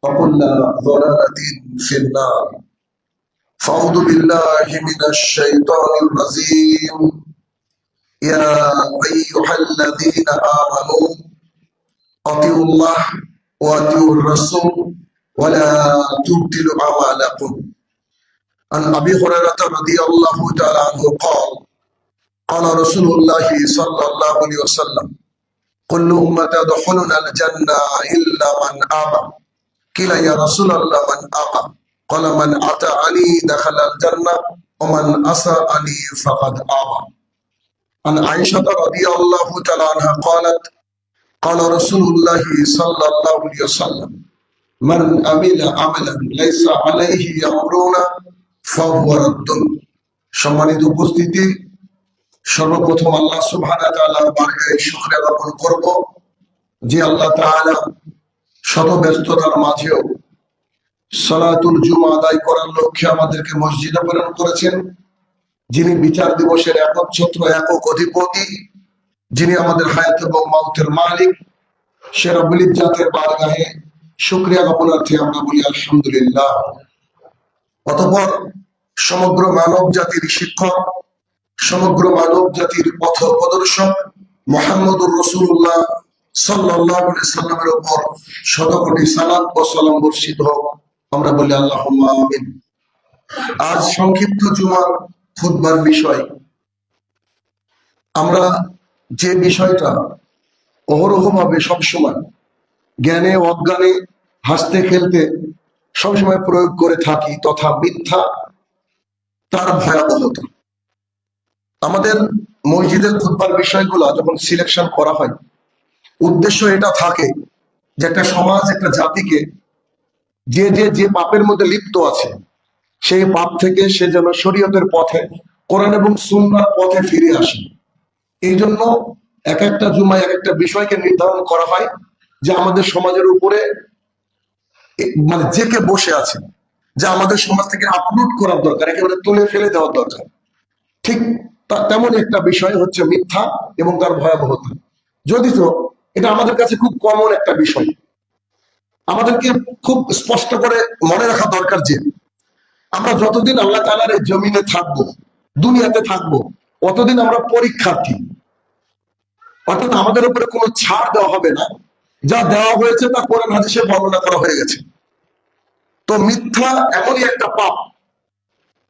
وكل ضلالة في النار. فأعوذ بالله من الشيطان الرجيم. يا أيها الذين آمنوا أطيعوا الله وأطيعوا الرسول ولا تبطلوا أعمالكم. عن أبي هريرة رضي الله تعالى عنه قال قال رسول الله صلى الله عليه وسلم كل أمة يدخلون الجنة إلا من أبى. قيل يا رسول الله من أبى؟ قال من أطاعني دخل الجنة ومن عصاني فقد أبى. عن عائشة رضي الله تعالى عنها قالت قال رسول الله صلى الله عليه وسلم من عمل عملا ليس عليه أمرنا فهو رد. সম্মানিত উপস্থিতি, সর্বপ্রথম আল্লাহ সুবহানাহু ওয়া তাআলার বারকায়ে শুকরিয়া জ্ঞাপন করব যে আল্লাহ তাআলা শত ব্যস্ততার মাঝেও সালাতুল জুমা আদায় করার লক্ষ্যে আমাদেরকে মসজিদে প্রেরণ করেছেন, যিনি বিচার দিবসের একচ্ছত্র একক অধিপতি, যিনি আমাদের হায়াত এবং মাউতের মালিক, সে রব্বুল ইজ্জাতের বারগাহে শুকরিয়া জ্ঞাপনার্থে আমরা বলি আলহামদুলিল্লাহ। অতঃপর সমগ্র মানব জাতির শিক্ষক, সমগ্র মানব জাতির পথ প্রদর্শক মুহাম্মদুর রাসূলুল্লাহ সাল্লাল্লাহু আলাইহি সাল্লামের উপর শত কোটি সালাত ও সালাম বর্ষিত হোক, আমরা বলি আল্লাহুম্মা আমিন। আজ সংক্ষিপ্ত জুমার খুতবার বিষয়, আমরা যে বিষয়টা অহরহভাবে সবসময় জ্ঞানে অজ্ঞানে হাসতে খেলতে সবসময় প্রয়োগ করে থাকি, তথা মিথ্যা, তার ভয়াবহতা। আমাদের মসজিদের খুতবার বিষয়গুলো যখন সিলেকশন করা হয়, উদ্দেশ্য এটা থাকে যে একটা সমাজ, একটা জাতিকে যে পাপের মধ্যে লিপ্ত আছে সেই পাপ থেকে সে যেন শরীয়তের পথে, কোরআন এবং সুন্নাহর পথে ফিরে আসে। এই জন্য এক একটা জুমায় এক একটা বিষয়কে নির্ধারণ করা হয় যে আমাদের সমাজের উপরে মানে যে কে বসে আছে, যা আমাদের সমাজ থেকে আপলোড করার দরকার, একেবারে তুলে ফেলে দেওয়ার দরকার। ঠিক তেমন একটা বিষয় হচ্ছে মিথ্যা এবং তার ভয়াবহতা। যদিও এটা আমাদের কাছে খুব কমন একটা বিষয়, আমাদেরকে খুব স্পষ্ট করে মনে রাখা দরকার যে আমরা যতদিন আল্লাহ তাআলার এই জমিনে থাকবো, দুনিয়াতে থাকবো, অতদিন আমরা পরীক্ষার্থী। অর্থাৎ আমাদের উপরে কোনো ছাড় দেওয়া হবে না, যা দেওয়া হয়েছে তা কোরআন হাদিসে বর্ণনা করা হয়ে গেছে। তো মিথ্যা এমনই একটা পাপ।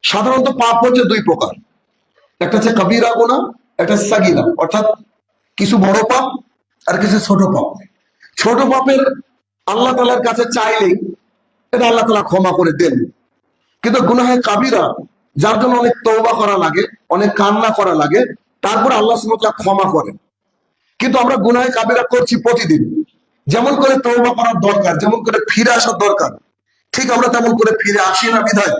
সাধারণত পাপ হচ্ছে দুই প্রকার, একটা হচ্ছে কবিরা গুনাহ, একটা সাগীরা, অর্থাৎ কিছু বড় পাপ আর কিছু ছোট পাপ। ছোট পাপের আল্লাহ তাআলার কাছে চাইলেই এটা আল্লাহ তাআলা ক্ষমা করে দেন, কিন্তু গুনাহে কাবিরা, যার জন্য অনেক তওবা করা লাগে, অনেক কান্না করা লাগে, তারপর আল্লাহ সুবহানাহু ওয়া তাআলা ক্ষমা করেন। কিন্তু আমরা গুনাহে কাবিরা করছি প্রতিদিন, যেমন করে তওবা করার দরকার, যেমন করে ফিরে আসার দরকার, ঠিক আমরা তেমন করে ফিরে আসি না। বিধায়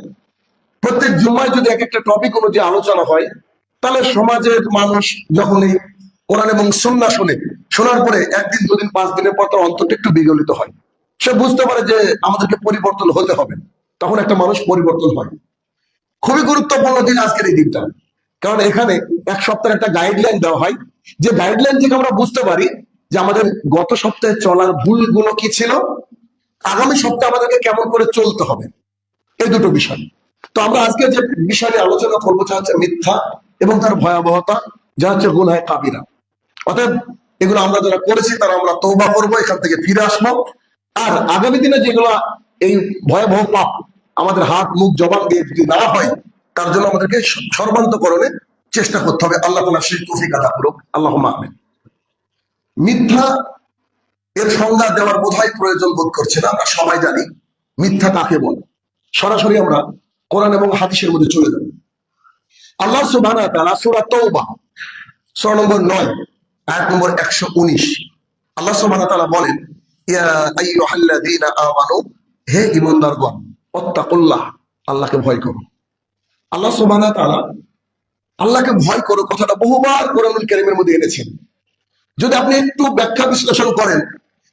প্রত্যেক জুম্মায় যদি এক একটা টপিক অনুযায়ী আলোচনা হয়, তাহলে সমাজের মানুষ যখন এই কোরআন এবং সুন্নাহ শোনার পরে একদিন দুদিন 5 দিনের পর তার অন্তরটা একটু বিগলিত হয়, সে বুঝতে পারে যে আমাদেরকে পরিবর্তন হতে হবে। তখন একটা মানুষ পরিবর্তন হয়। খুবই গুরুত্বপূর্ণ দিন আজকের এই দিনটা, কারণ এখানে এক সপ্তাহের একটা গাইডলাইন দেওয়া হয়, যে গাইডলাইন থেকে আমরা বুঝতে পারি যে আমাদের গত সপ্তাহে চলার ভুলগুলো কি ছিল, আগামী সপ্তাহে আমাদেরকে কেমন করে চলতে হবে, এই দুটো বিষয়। তো আমরা আজকে যে বিষয় নিয়ে আলোচনা করবো তা হচ্ছে মিথ্যা এবং তার ভয়াবহতা, যা হচ্ছে গুনাহে কাবিরা। অর্থাৎ এগুলো আমরা যারা করেছি তারা আমরা তওবা করবো, এখান থেকে ফিরে আসবো। আর আগামী দিনে যেগুলো এই ভয়াবহ পাপ আমাদের হাত মুখ জবান দিয়ে যদি না হয়, তার জন্য আমাদেরকে সর্বান্তকরণে চেষ্টা করতে হবে। আল্লাহ তাআলা সেই তৌফিক আতা করুক, আল্লাহুম্মা আমিন। মিথ্যা এর সংজ্ঞা দেওয়ার বোধহয় প্রয়োজন বোধ করছে না, আমরা সবাই জানি মিথ্যা কাকে বলে। সরাসরি আমরা কোরআন এবং হাদিসের মধ্যে চলে যাব। আল্লাহ সুবহানাহু ওয়া তাআলা সূরা তাওবা সূরা নম্বর 9 আয়াত নম্বর 119, আল্লাহ সুবহানাহু ওয়া তাআলা বলেন, ইয়া আইয়ুহাল্লাযীনা আমানু, হে ঈমানদারগণ, ওয়াত্তাকুল্লাহ, আল্লাহকে ভয় করো। আল্লাহ সুবহানাহু ওয়া তাআলা আল্লাহকে ভয় করো কথাটা বহুবার কোরআনুল কারীমের মধ্যে এনেছেন। যদি আপনি একটু ব্যাখ্যা বিশ্লেষণ করেন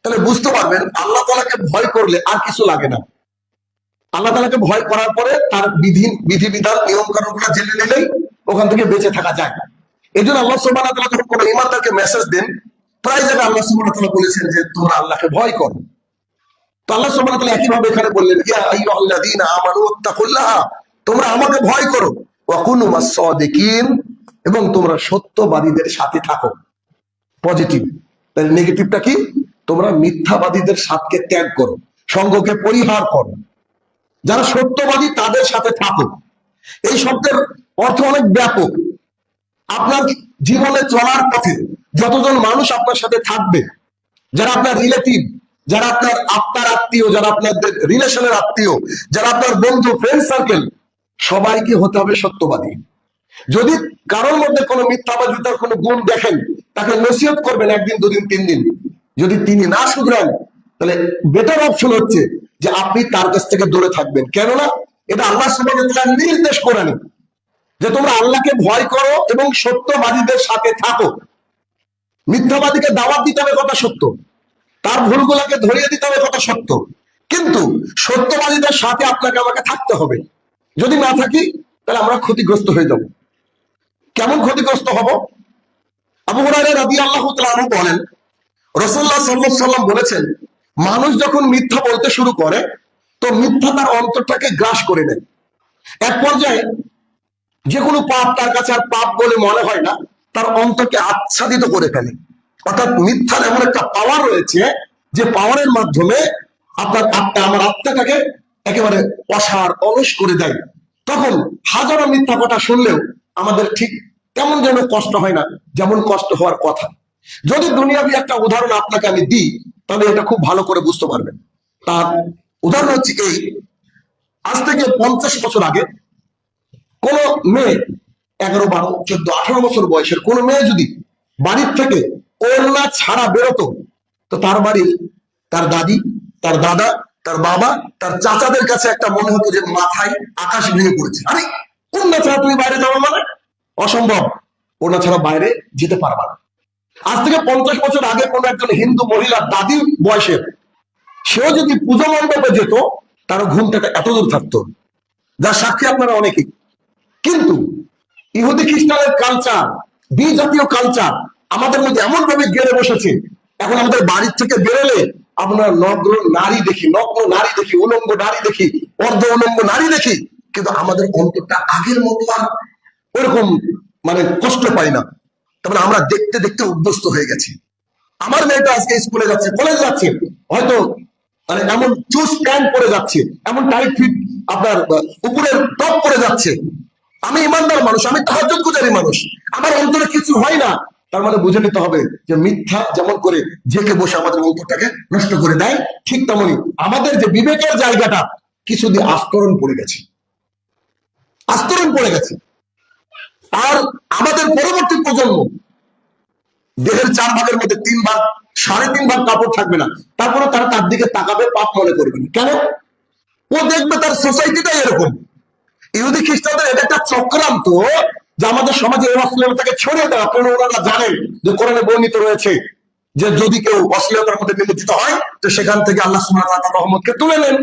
তাহলে বুঝতে পারবেন আল্লাহ তাআলাকে ভয় করলে আর কিছু লাগে না। আল্লাহ তাআলাকে ভয় করার পরে তার বিধিবিধান নিয়ম কানুনগুলো জেনে নিলেই ওখান থেকে বেঁচে থাকা যায়। এই জন্য আল্লাহ সুবহানাহু ওয়া তাআলা যখন কোনো ঈমানদারকে মেসেজ দেন, প্রায় জায়গায় আল্লাহ সুবহানাহু ওয়া তাআলা বলেছেন যে তোমরা আল্লাহকে ভয় করো। তো আল্লাহ সুবহানাহু ওয়া তাআলা একইভাবে এখানে বললেন, ইয়া আইয়ুহাল্লাযীনা আমানু তাকুল্লাহ, তোমরা আমাকে ভয় করো, ওয়া কুনু মাস-সাদিকিন, এবং তোমরা সত্যবাদীদের সাথে থাকো। পজিটিভ। তাহলে নেগেটিভটা কি? তোমরা মিথ্যাবাদীদের সাথকে ত্যাগ করো, সঙ্গকে পরিহার করো, যারা সত্যবাদী তাদের সাথে থাকো। এই শব্দের অর্থ অনেক ব্যাপক। আপনার জীবনে চলার পথে যতজন মানুষ আপনার সাথে থাকবে, যারা আপনার রিলেটিভ, যারা আপনার আত্মীয়, যারা আপনাদের রিলেশনের আত্মীয়, যারা আপনার বন্ধু, ফ্রেন্ড সার্কেল, সবাইকে হতে হবে সত্যবাদী। যদি কারোর মধ্যে কোনো মিথ্যাবাদিতার কোনো গুণ দেখেন, তাকে নসিহত করবেন একদিন, দুদিন, 3 দিন। যদি তিনি না শুধরান, তাহলে বেটার অপশন হচ্ছে যে আপনি তার কাছ থেকে দূরে থাকবেন। কেননা এটা আল্লাহ সুবহানাহু ওয়া তাআলা নির্দেশ করেন যে তোমরা আল্লাহকে ভয় করো এবং সত্যবাদীদের সাথে থাকো। মিথ্যাবাদীকে দাওয়াত দিতে হবে, কথা সত্য, তার ভুলগুলোকে ধরিয়ে দিতে হবে, কথা সত্য, কিন্তু সত্যবাদীদের সাথে আপনাকে আমাকে থাকতে হবে। যদি না থাকি তাহলে আমরা ক্ষতিগ্রস্ত হয়ে যাব। কেমন ক্ষতিগ্রস্ত হব? আবু হুরায়রা রাদিয়াল্লাহু তাআলা আনহু বলেন, রাসূলুল্লাহ সাল্লাল্লাহু আলাইহি ওয়াসাল্লাম বলেছেন, মানুষ যখন মিথ্যা বলতে শুরু করে তো মিথ্যা তার অন্তরটাকে গ্রাস করে নেয়। এক পর্যায়ে যে কোনো পাপ তার কাছে আর পাপ বলে মনে হয় না, তার অন্তরকে আচ্ছাদিত করে ফেলে। অর্থাৎ মিথ্যার এমন একটা পাওয়ার রয়েছে যে পাওয়ারের মাধ্যমে আমার আত্মাটাকে একেবারে অসার, অলস করে দেয়। তখন হাজারো মিথ্যা কথা শুনলেও আমাদের ঠিক তেমন যেন কষ্ট হয় না, যেমন কষ্ট হওয়ার কথা। যদি দুনিয়াবি একটা উদাহরণ আপনাকে আমি দিই, তাহলে এটা খুব ভালো করে বুঝতে পারবেন। তার উদাহরণ হচ্ছে এই, আজ থেকে 50 বছর আগে কোন মেয়ে 11, 12, 14, 18 বছর বয়সের কোন মেয়ে যদি বাড়ির থেকে ওড়না ছাড়া বেরোতো, তো তার বাড়ির, তার দাদি, তার দাদা, তার বাবা, তার চাচাদের কাছে একটা মনে হতো যে মাথায় আকাশ ভেঙে পড়েছে। আরে ওড়না ছাড়া তুমি বাইরে যাবো মানে? অসম্ভব, ওড়না ছাড়া বাইরে যেতে পারবা না। আজ থেকে 50 বছর আগে কোন একজন হিন্দু মহিলা দাদি বয়সের, সেও যদি পুজো মণ্ডপে যেত, তার ঘুমটা এত দূর থাকতো, যার সাক্ষী আপনারা অনেকেই। কিন্তু ইহুদি খ্রিস্টানের কালচার, বিজাতীয় কালচার আমাদের মধ্যে এমন ভাবে গেড়ে বসেছে, এখন আমাদের বাড়ির থেকে বেরোলে আপনার নগ্ন নারী দেখি, উলঙ্গ নারী দেখি, অর্ধ উলঙ্গ নারী দেখি, কিন্তু আমাদের অন্তরটা আগের মতো আর ওরকম মানে কষ্ট পাই না। তারপরে আমরা দেখতে দেখতে অভ্যস্ত হয়ে গেছি। আমার মেয়েটা আজকে স্কুলে যাচ্ছে, কলেজ যাচ্ছে, হয়তো মানে এমন চুজ প্যান্ট পরে যাচ্ছে, এমন টাইট ফিট আপনার উপরের টপ পরে যাচ্ছে। আমি ইমানদার মানুষ, আমি তাহাজ্জুদ গুজারি মানুষ, আমার অন্তরে কিছু হয় না। তার মানে বুঝে নিতে হবে যে মিথ্যা যেমন করে জেকে বসে আমাদের অন্তরটাকে নষ্ট করে দেয়, ঠিক তেমনি আমাদের যে বিবেকের জায়গাটা কিছু দিয়ে আস্তরণ পড়ে গেছে, আর আমাদের পরবর্তী প্রজন্ম দেহের 4 ভাগের মধ্যে 3 ভাগ, 3.5 ভাগ কাপড় থাকবে না, তারপরে তারা তার দিকে তাকাবে, পাপ মনে করবে না। কেন? ও দেখবে তার সোসাইটিটাই এরকম। ইহুদি খ্রিস্টানদের এটা একটা চক্রান্ত যে আমাদের সমাজে এই অশ্লীলতাকে ছড়িয়ে দেওয়া। কারণ ওনারা জানেন যে কোরআনে বর্ণিত রয়েছে যে যদি কেউ অশ্লীলতার মধ্যে নিমজ্জিত হয়, তো সেখান থেকে আল্লাহ সুবহানাহু ওয়া তাআলা রহমতকে তুলে নেন।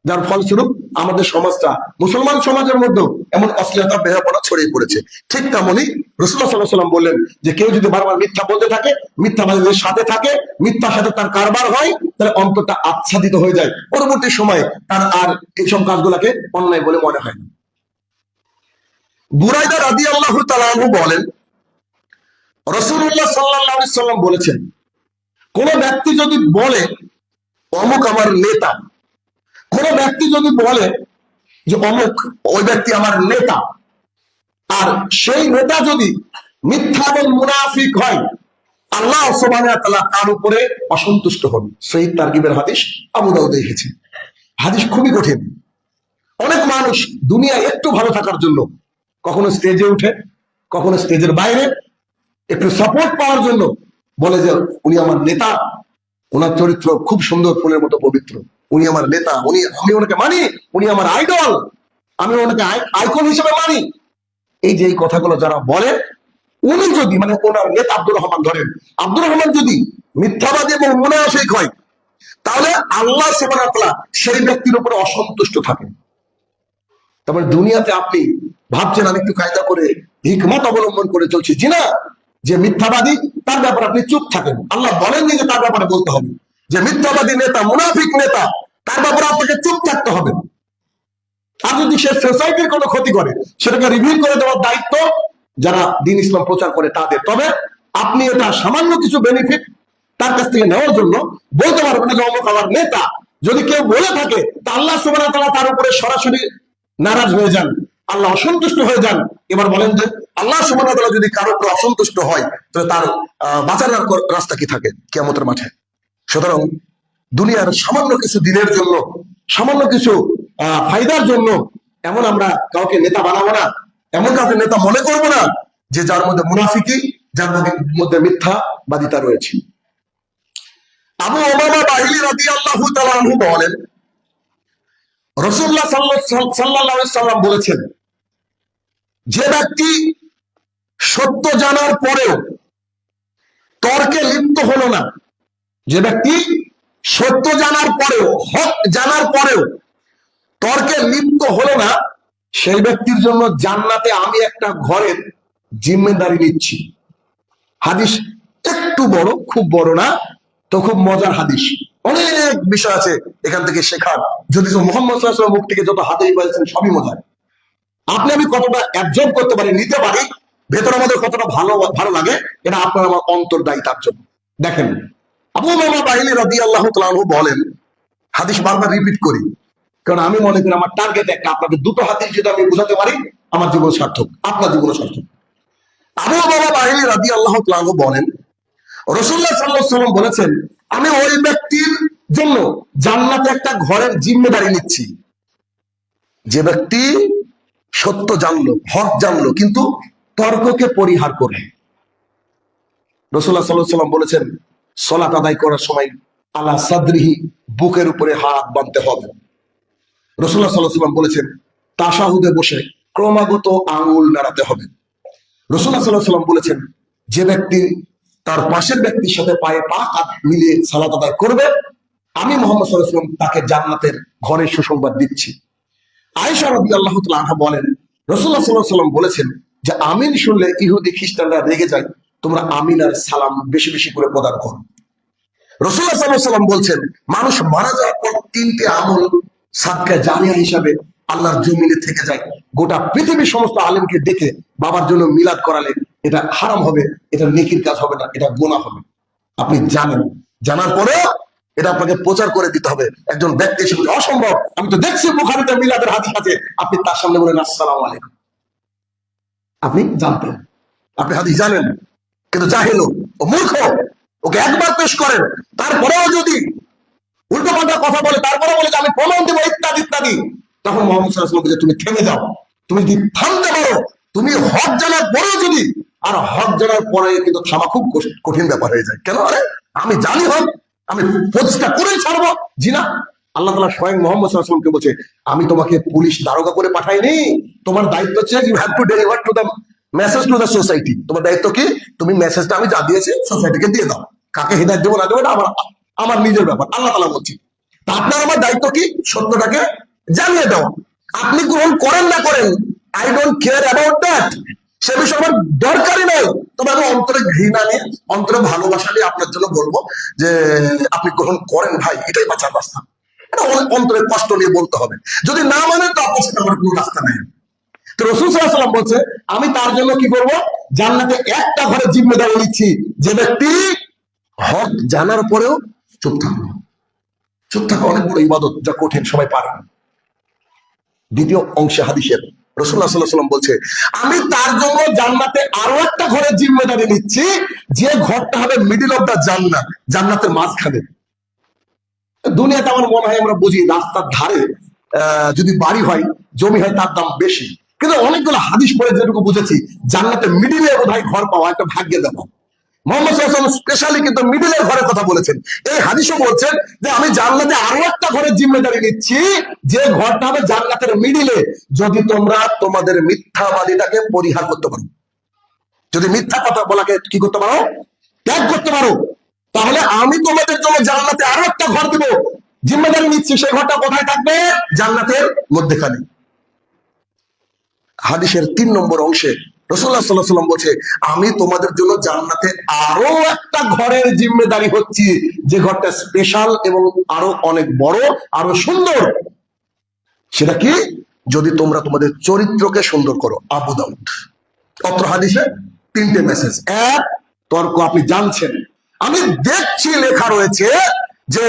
যার ফলস্বরূপ আমাদের সমাজটা, মুসলমান সমাজের মধ্যে এমন অশ্লীলতা, বেহাপনা ছড়িয়ে পড়েছে। ঠিক তেমনি রাসূলুল্লাহ সাল্লাল্লাহু আলাইহি ওয়াসাল্লাম বললেন যে কেউ যদি বারবার মিথ্যা বলতে থাকে, মিথ্যাবাদীদের সাথে থাকে, মিথ্যার সাথে তার কারবার হয়, তাহলে অন্তরটা আচ্ছাদিত হয়ে যায়। পরবর্তী সময়ে তার আর এইসব কাজগুলোকে অন্যায় বলে মনে হয় না। বুরাইদা রাদিয়াল্লাহু তাআলা আনহু বলেন, রাসূলুল্লাহ সাল্লাল্লাহু আলাইহি ওয়াসাল্লাম বলেছেন, কোন ব্যক্তি যদি বলে অমুক আমার নেতা, কোন ব্যক্তি যদি বলে যে অমুক, ওই ব্যক্তি আমার নেতা, আর সেই নেতা যদি মিথ্যা এবং মুনাফিক হয়, আল্লাহ সুবহানাহু ওয়া তাআলা তার উপরে অসন্তুষ্ট হন। সহিহ তারগিবের হাদিস, আবু দাউদ দেখেছে। হাদিস খুবই কঠিন। অনেক মানুষ দুনিয়ায় একটু ভালো থাকার জন্য কখনো স্টেজে উঠে, কখনো স্টেজের বাইরে একটু সাপোর্ট পাওয়ার জন্য বলে যে উনি আমার নেতা, ওনার চরিত্র খুব সুন্দর, ফুলের মতো পবিত্র, উনি আমার নেতা, আমি ওনাকে মানি, উনি আমার আইডল, আমি ওনাকে আইকন হিসেবে মানি। এই যে এই কথাগুলো যারা বলে, উনি যদি মানে ওনার নেতা আব্দুর রহমান ধরেন, আব্দুর রহমান যদি মিথ্যাবাদী এবং মুনাফিক হয়, তাহলে আল্লাহ সুবহানাহু ওয়া তাআলা সেই ব্যক্তির উপরে অসন্তুষ্ট থাকেন। তারপরে দুনিয়াতে আপনি ভাবছেন আমি একটু কায়দা করে হিকমত অবলম্বন করে চলছি, জি না, যে মিথ্যাবাদী তার ব্যাপারে আপনি চুপ থাকেন। আল্লাহ বলেননি যে তার ব্যাপারে বলতে হবে। যে মিথ্যাবাদী নেতা, মুনাফিক নেতা, তার ব্যাপারে আপনাকে চুপ থাকতে হবে। আর যদি সে সোসাইটির কোনো ক্ষতি করে সেটাকে রিভিল করে দেওয়ার দায়িত্ব যারা দ্বীন ইসলাম প্রচার করে তাদের। তবে আপনি এটা সামান্য কিছু বেনিফিট তার কাছ থেকে নেওয়ার জন্য বলতে পারবেন না যে অমুক আমার নেতা। যদি কেউ বলে থাকে তা আল্লাহ সুবহানাহু ওয়া তাআলা তার উপরে সরাসরি নারাজ হয়ে যান, আল্লাহ অসন্তুষ্ট হয়ে যান। এবার বলেন যে আল্লাহ সুবহানাহু ওয়া তাআলা যদি কারো উপর অসন্তুষ্ট হয় তাহলে তার বাঁচার রাস্তা কি থাকে কিয়ামতের মাঠে? সুতরাং দুনিয়ার সামান্য কিছু দিনের জন্য, সামান্য কিছু ফায়দার জন্য এমন আমরা কাউকে নেতা বানাবো না, এমন কাউকে নেতা মনে করব না যে যার মধ্যে মুনাফিকি, যার মধ্যে মিথ্যাবাদিতা রয়েছে। আবু উমামা বাহিলী রাদিয়াল্লাহু তাআলা আনহু বলেন, রাসূলুল্লাহ সাল্লাল্লাহু আলাইহি সাল্লাম বলেছেন, যে ব্যক্তি সত্য জানার পরেও তর্কে লিপ্ত হলো না, যে ব্যক্তি সত্য জানার পরেও, হক জানার পরেও তর্কে লিপ্ত হলো না, সেই ব্যক্তির জন্য জান্নাতে আমি একটা ঘরের জিম্মেদারি নিচ্ছি। হাদিস একটু বড়, খুব বড় না তো খুব মজার হাদিস। অনেক বিষয় আছে এখান থেকে শেখার। যদি মুহাম্মদ সাল্লাল্লাহু আলাইহি ওয়াসাল্লাম মুখ থেকে যত হাদিস বলেছেন সবই মজার। আপনি আমি কতটা অ্যাবজর্ব করতে পারি, নিতে পারি, ভেতর আমাদের কতটা ভালো লাগে, এটা আপনার আমার অন্তর দায়ী তার জন্য। দেখেন, আবু উমামা বাহিলী রাদিয়াল্লাহু তাআলা আনহু বলেন, হাদিস বারবার রিপিট করি কারণ আমি মনে করি আমার টার্গেট একটা, আপনাদের দুটো হাদিস যদি আমি বুঝাতে পারি আমার জীবন সার্থক, আপনার জীবন সার্থক। আবু উমামা বাহিলী রাদিয়াল্লাহু তাআলা আনহু বলেন, রাসূলুল্লাহ সাল্লাল্লাহু আলাইহি ওয়াসাল্লাম বলেছেন, আমি ওই ব্যক্তির জন্য জান্নাতে একটা ঘরের জিম্মেদারি নিচ্ছি যে ব্যক্তি সত্য জানলো, হক জানলো, কিন্তু তর্ককে পরিহার করে। রাসূলুল্লাহ সাল্লাল্লাহু আলাইহি ওয়াসাল্লাম বলেছেন, সালাত আদায় করার সময় আলা সাদরিহি, বুকের উপরে হাত বাঁধতে হবে। রাসূলুল্লাহ সাল্লাল্লাহু আলাইহি ওয়াসাল্লাম বলেছেন, তাশাহুদে বসে ক্রমাগত আঙ্গুল নাড়াতে হবে। রাসূলুল্লাহ সাল্লাল্লাহু আলাইহি ওয়াসাল্লাম বলেছেন, যে ব্যক্তি তার পাশের ব্যক্তির সাথে পায়ে পা হাত মিলিয়ে সালাত আদায় করবে, আমি মুহাম্মদ সাল্লাল্লাহু আলাইহি ওয়াসাল্লাম তাকে জান্নাতের ঘরের সুসংবাদ দিচ্ছি। আয়েশা রাদিয়াল্লাহু তাআলা আনহা বলেন, রাসূলুল্লাহ সাল্লাল্লাহু আলাইহি ওয়াসাল্লাম বলেছেন যে আমিন শুনলে ইহুদি খ্রিস্টানরা রেগে যায়, তোমরা আমিন আর সালাম বেশি বেশি করে প্রদান করো। রাসূলুল্লাহ সাল্লাল্লাহু আলাইহি ওয়াসাল্লাম বলছেন, মানুষ মারা যাওয়ার পর তিনটে আমল সাদকা জারিয়া হিসাবে আল্লাহর জমিনে থেকে যায়। গোটা পৃথিবীর সমস্ত আলেমকে ডেকে বাবার জন্য মিলাদ করালে এটা হারাম হবে, এটা নেকির কাজ হবে না, এটা গুনাহ হবে। আপনি জানেন, জানার পরেও এটা আপনাকে প্রচার করে দিতে হবে। একজন ব্যক্তি হিসেবে অসম্ভব, আমি তো দেখছি বুখারীতে মিলাদের হাদিস আছে, আপনি তার সামনে বলেন আসসালামু আলাইকুম। আপনি জানতেন, আপনি হাদিস জানেন, কিন্তু জাহেল ও মূর্খ, ওকে একবার পেশ করেন, তারপরেও যদি উল্টো পাল্টা কথা বলে, তারপরে বলে যে আমি প্রমাণ দেবো ইত্যাদি ইত্যাদি, তখন মুহাম্মদ সাল্লাল্লাহু আলাইহি ওয়াসাল্লাম বলে, তুমি থেমে যাও। তুমি যদি থামতে পারো, তুমি হক জানার পরেও যদি, আর হক জানার পরে কিন্তু থামা খুব কঠিন ব্যাপার হয়ে যায়। কেন? আরে আমি জানি হক, আমি প্রতিষ্ঠা করেই ছাড়বো। জি না, আল্লাহ তাআলা স্বয়ং মুহাম্মদ সাল্লাল্লাহু আলাইহি ওয়াসাল্লামকে বলছে, আমি তোমাকে পুলিশ দারোগা করে পাঠাইনি, তোমার দায়িত্ব হচ্ছে you have to deliver to the message to the society. তোমার দায়িত্ব কি? তুমি মেসেজটা আমি যা দিয়েছি সোসাইটিকে দিয়ে দাও। কাকে হিদায়াত দেবো না দেবো এটা আমার নিজের ব্যাপার, আল্লাহ তাআলা বলছি। তা আপনার আমার দায়িত্ব কি? সত্যটাকে জানিয়ে দেওয়া। আপনি গ্রহণ করেন না করেন, I don't care about that, সে বিষয়ে আমার দরকারই নেই। তবে আমি অন্তরে ঘৃণা নিয়ে, অন্তরে ভালোবাসা নিয়ে আপনার জন্য বলবো যে আপনি গ্রহণ করেন ভাই, এটাই বাঁচার রাস্তা। এটা অন্তরে কষ্ট নিয়ে বলতে হবে। যদি না মানেন তো আপনার সাথে আমার কোনো রাস্তা নেই। তো রাসূল সাল্লাল্লাহু আলাইহি ওয়াসাল্লাম বলছে, আমি তার জন্য কি করব? জান্নাতে একটা ঘরের জিম্মেদারি নিচ্ছি, যে ব্যক্তি হক জানার পরেও চুপ থাকবে। চুপ থাকা অনেক বড় ইবাদত, যা কঠিন, সবাই পারে না। দ্বিতীয় অংশে হাদিসের রাসূলুল্লাহ সাল্লাল্লাহু আলাইহি ওয়াসাল্লাম বলছে, আমি তার জন্য জান্নাতে আরো একটা ঘরের জিম্মেদারি নিচ্ছি, যে ঘরটা হবে মিডল অফ দা জান্নাত, জান্নাতের মাঝখানে। দুনিয়াতে আমার মনে হয় আমরা বুঝি রাস্তার ধারে যদি বাড়ি হয়, জমি হয়, তার দাম বেশি। কিন্তু অনেকগুলো হাদিস পড়ে যেটুকু বুঝেছি, জান্নাতের মিডিলে বোধহয় ঘর পাওয়া একটা ভাগ্যের ব্যাপার। মুহাম্মদ সাল্লাল্লাহু আলাইহি ওয়াসাল্লাম স্পেশালি কিন্তু মিডলের ঘরের কথা বলেছেন। এই হাদিসও বলছেন যে আমি জান্নাতে আরো একটা ঘরের জিম্মেদারি নিচ্ছি, যে ঘরটা হবে জান্নাতের মিডিলে, যদি তোমরা তোমাদের মিথ্যাবাদিতাকে পরিহার করতে পারো, যদি মিথ্যা কথা বলাকে কি করতে পারো, ত্যাগ করতে পারো, তাহলে আমি তোমাদের জন্য জান্নাতে আরো একটা ঘর দিব, জিম্মেদারি নিচ্ছি। সেই ঘরটা কোথায় থাকবে? জান্নাতের মধ্যখানে। হাদিসের 3 নম্বর অংশে রাসূলুল্লাহ সাল্লাল্লাহু আলাইহি ওয়াসাল্লাম বলছে, আমি তোমাদের জন্য জান্নাতে আরো একটা ঘরের জিম্মেদারি হচ্ছি, যে ঘরটা স্পেশাল এবং আরো অনেক বড়, আরো সুন্দর। সেটা কি? যদি তোমরা তোমাদের চরিত্রকে সুন্দর করো। আবু দাউদ। অত্র হাদিসে তিনটে মেসেজ। এক, তর্ক আপনি জানছেন, আমি দেখছি লেখা রয়েছে যে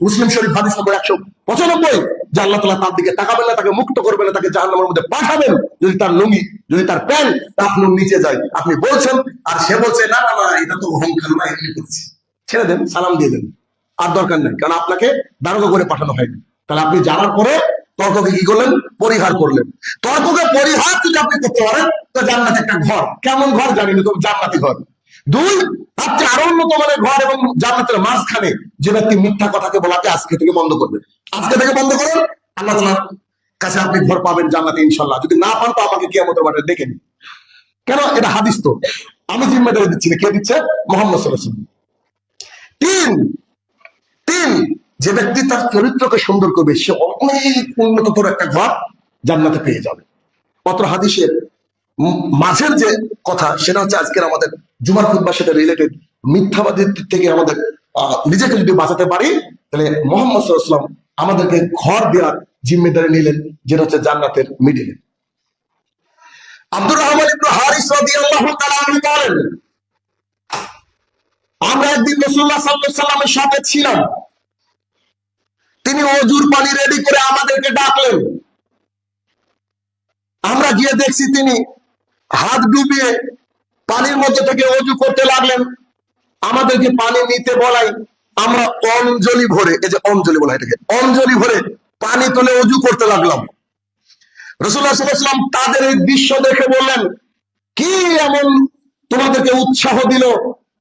মুসলিম শরীফ হাদিস নম্বর 195, যে আল্লাহ তাআলা তার দিকে তাকাবেন না, তাকে মুক্ত করবেন না, তাকে জাহান্নামের মধ্যে পাঠাবেন যদি তার লুঙ্গি, যদি তার প্যান্ট আপনার নিচে যায়। আপনি বলছেন আর সে বলছে না না না, এটা তো অহংকার না, এমনি করছি। ছেড়ে দেন, সালাম দিয়ে দেন, আর দরকার নেই, কারণ আপনাকে দারোগা করে পাঠানো হয়নি। তাহলে আপনি জানার পরে তর্ককে কি করলেন? পরিহার করলেন। তর্ককে পরিহার যদি আপনি করতে পারেন, তো জান্নাতে একটা ঘর, কেমন ঘর জানিনি, তো জান্নাতি ঘর। দুই, হচ্ছে আরো উন্নত মানের ঘর এবং জান্নাতের মাঝখানে যে ব্যক্তি মিথ্যা কথাকে বলাকে আজকে থেকে বন্ধ করবে, আজকে থেকে বন্ধ করেন, আল্লাহ তাআলার কাছে আপনি ঘর পাবেন জান্নাতে ইনশাআল্লাহ। যদি না পান তো আমাকে কিয়ামতের মাঠে ডেকে নিন। কেন? এটা হাদিস, তো আমি জিম্মেদারি দিচ্ছি না, কে দিচ্ছে? মুহাম্মদ সাল্লাল্লাহু আলাইহি ওয়াসাল্লাম। তিন, তিন, যে ব্যক্তি তার চরিত্রকে সুন্দর করবে, সে অনেক উন্নততর একটা ঘর জান্নাতে পেয়ে যাবে। পত্র হাদিসের মাঝের যে কথা, সেটা হচ্ছে আজকের আমাদের জুমার খুতবার সাথে রিলেটেড। মিথ্যাবাদীর থেকে আমাদের নিজেকে যদি বাঁচাতে পারি, তাহলে মুহাম্মদ সাল্লাল্লাহু আলাইহি ওয়াসাল্লাম আমাদেরকে ঘর দেওয়ার জিম্মেদারি নিলেন, যেটা হচ্ছে জান্নাতের মিডিলে। আব্দুর রহমান ইবনে হারিস রাদিয়াল্লাহু তাআলা আনহু বলেন, আমরা একদিন রাসূলুল্লাহ সাল্লাল্লাহু আলাইহি ওয়াসাল্লামের সাথে ছিলাম, তিনি ওযুর পানি রেডি করে আমাদেরকে ডাকলেন। আমরা গিয়ে দেখছি তিনি হাত ডুবিয়ে পানির মধ্যে থেকে ওযু করতে লাগলেন। আমাদেরকে পানি নিতে বলাই, আমরা অঞ্জলি ভরে, এই যে অঞ্জলি বলা, এটাকে অঞ্জলি ভরে পানি তুলে ওযু করতে লাগলাম। রাসূলুল্লাহ সাল্লাল্লাহু আলাইহি ওয়াসাল্লাম তাদের এই দৃশ্য দেখে বললেন, কি এমন তোমাদেরকে উৎসাহ দিল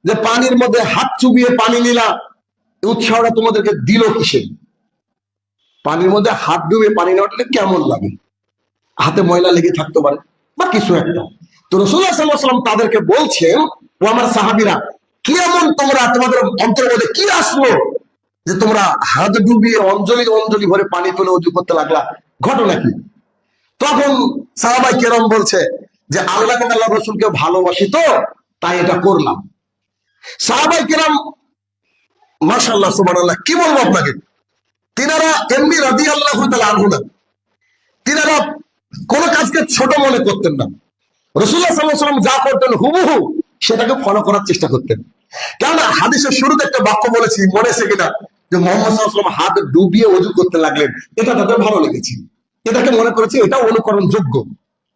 যে পানির মধ্যে হাত চুবিয়ে পানি নিলা? উৎসাহটা তোমাদেরকে দিল কিসে? পানির মধ্যে হাত ডুবিয়ে পানি নেওয়াটা কেমন লাগে? হাতে ময়লা লেগে থাকতে পারে বা কিছু একটা। তো রাসূলুল্লাহ সাল্লাল্লাহু আলাইহি ওয়াসাল্লাম তাদেরকে বলছেন, ও আমার সাহাবীরা, কি এমন তোমরা, তোমাদের অন্তরের মধ্যে কি আসলো যে তোমরা হাত ডুবিয়ে অঞ্জলি অঞ্জলি ভরে পানি তুলে ওযু করতে লাগলা? ঘটনা কি? তখন সাহাবায়ে কেরাম বলছে যে আল্লাহকে আল্লাহর রাসূলকে ভালোবাসি, তো তাই এটা করলাম। সাহাবায়ে কেরাম, মাশাআল্লাহ সুবহানাল্লাহ, কি বলবো আপনাকে, তিনারা এমনি রাদিয়াল্লাহু তাআলা আনহু না, তিনারা কোন কাজকে ছোট মনে করতেন না। রাসূলুল্লাহ সাল্লাল্লাহু আলাইহি ওয়াসাল্লাম যা করতেন হুবহু সেটাকে ফলো করার চেষ্টা করতেন। কেননা হাদিসের শুরুতে একটা বাক্য বলেছি, মনে আছে কিনা, যে মুহাম্মদ সাল্লাল্লাহু আলাইহি ওয়াসাল্লাম হাত ডুবিয়ে ওযু করতে লাগলেন। এটা তাদের ভালো লেগেছে, এটাকে মনে করেছে এটাও অনুকরণযোগ্য,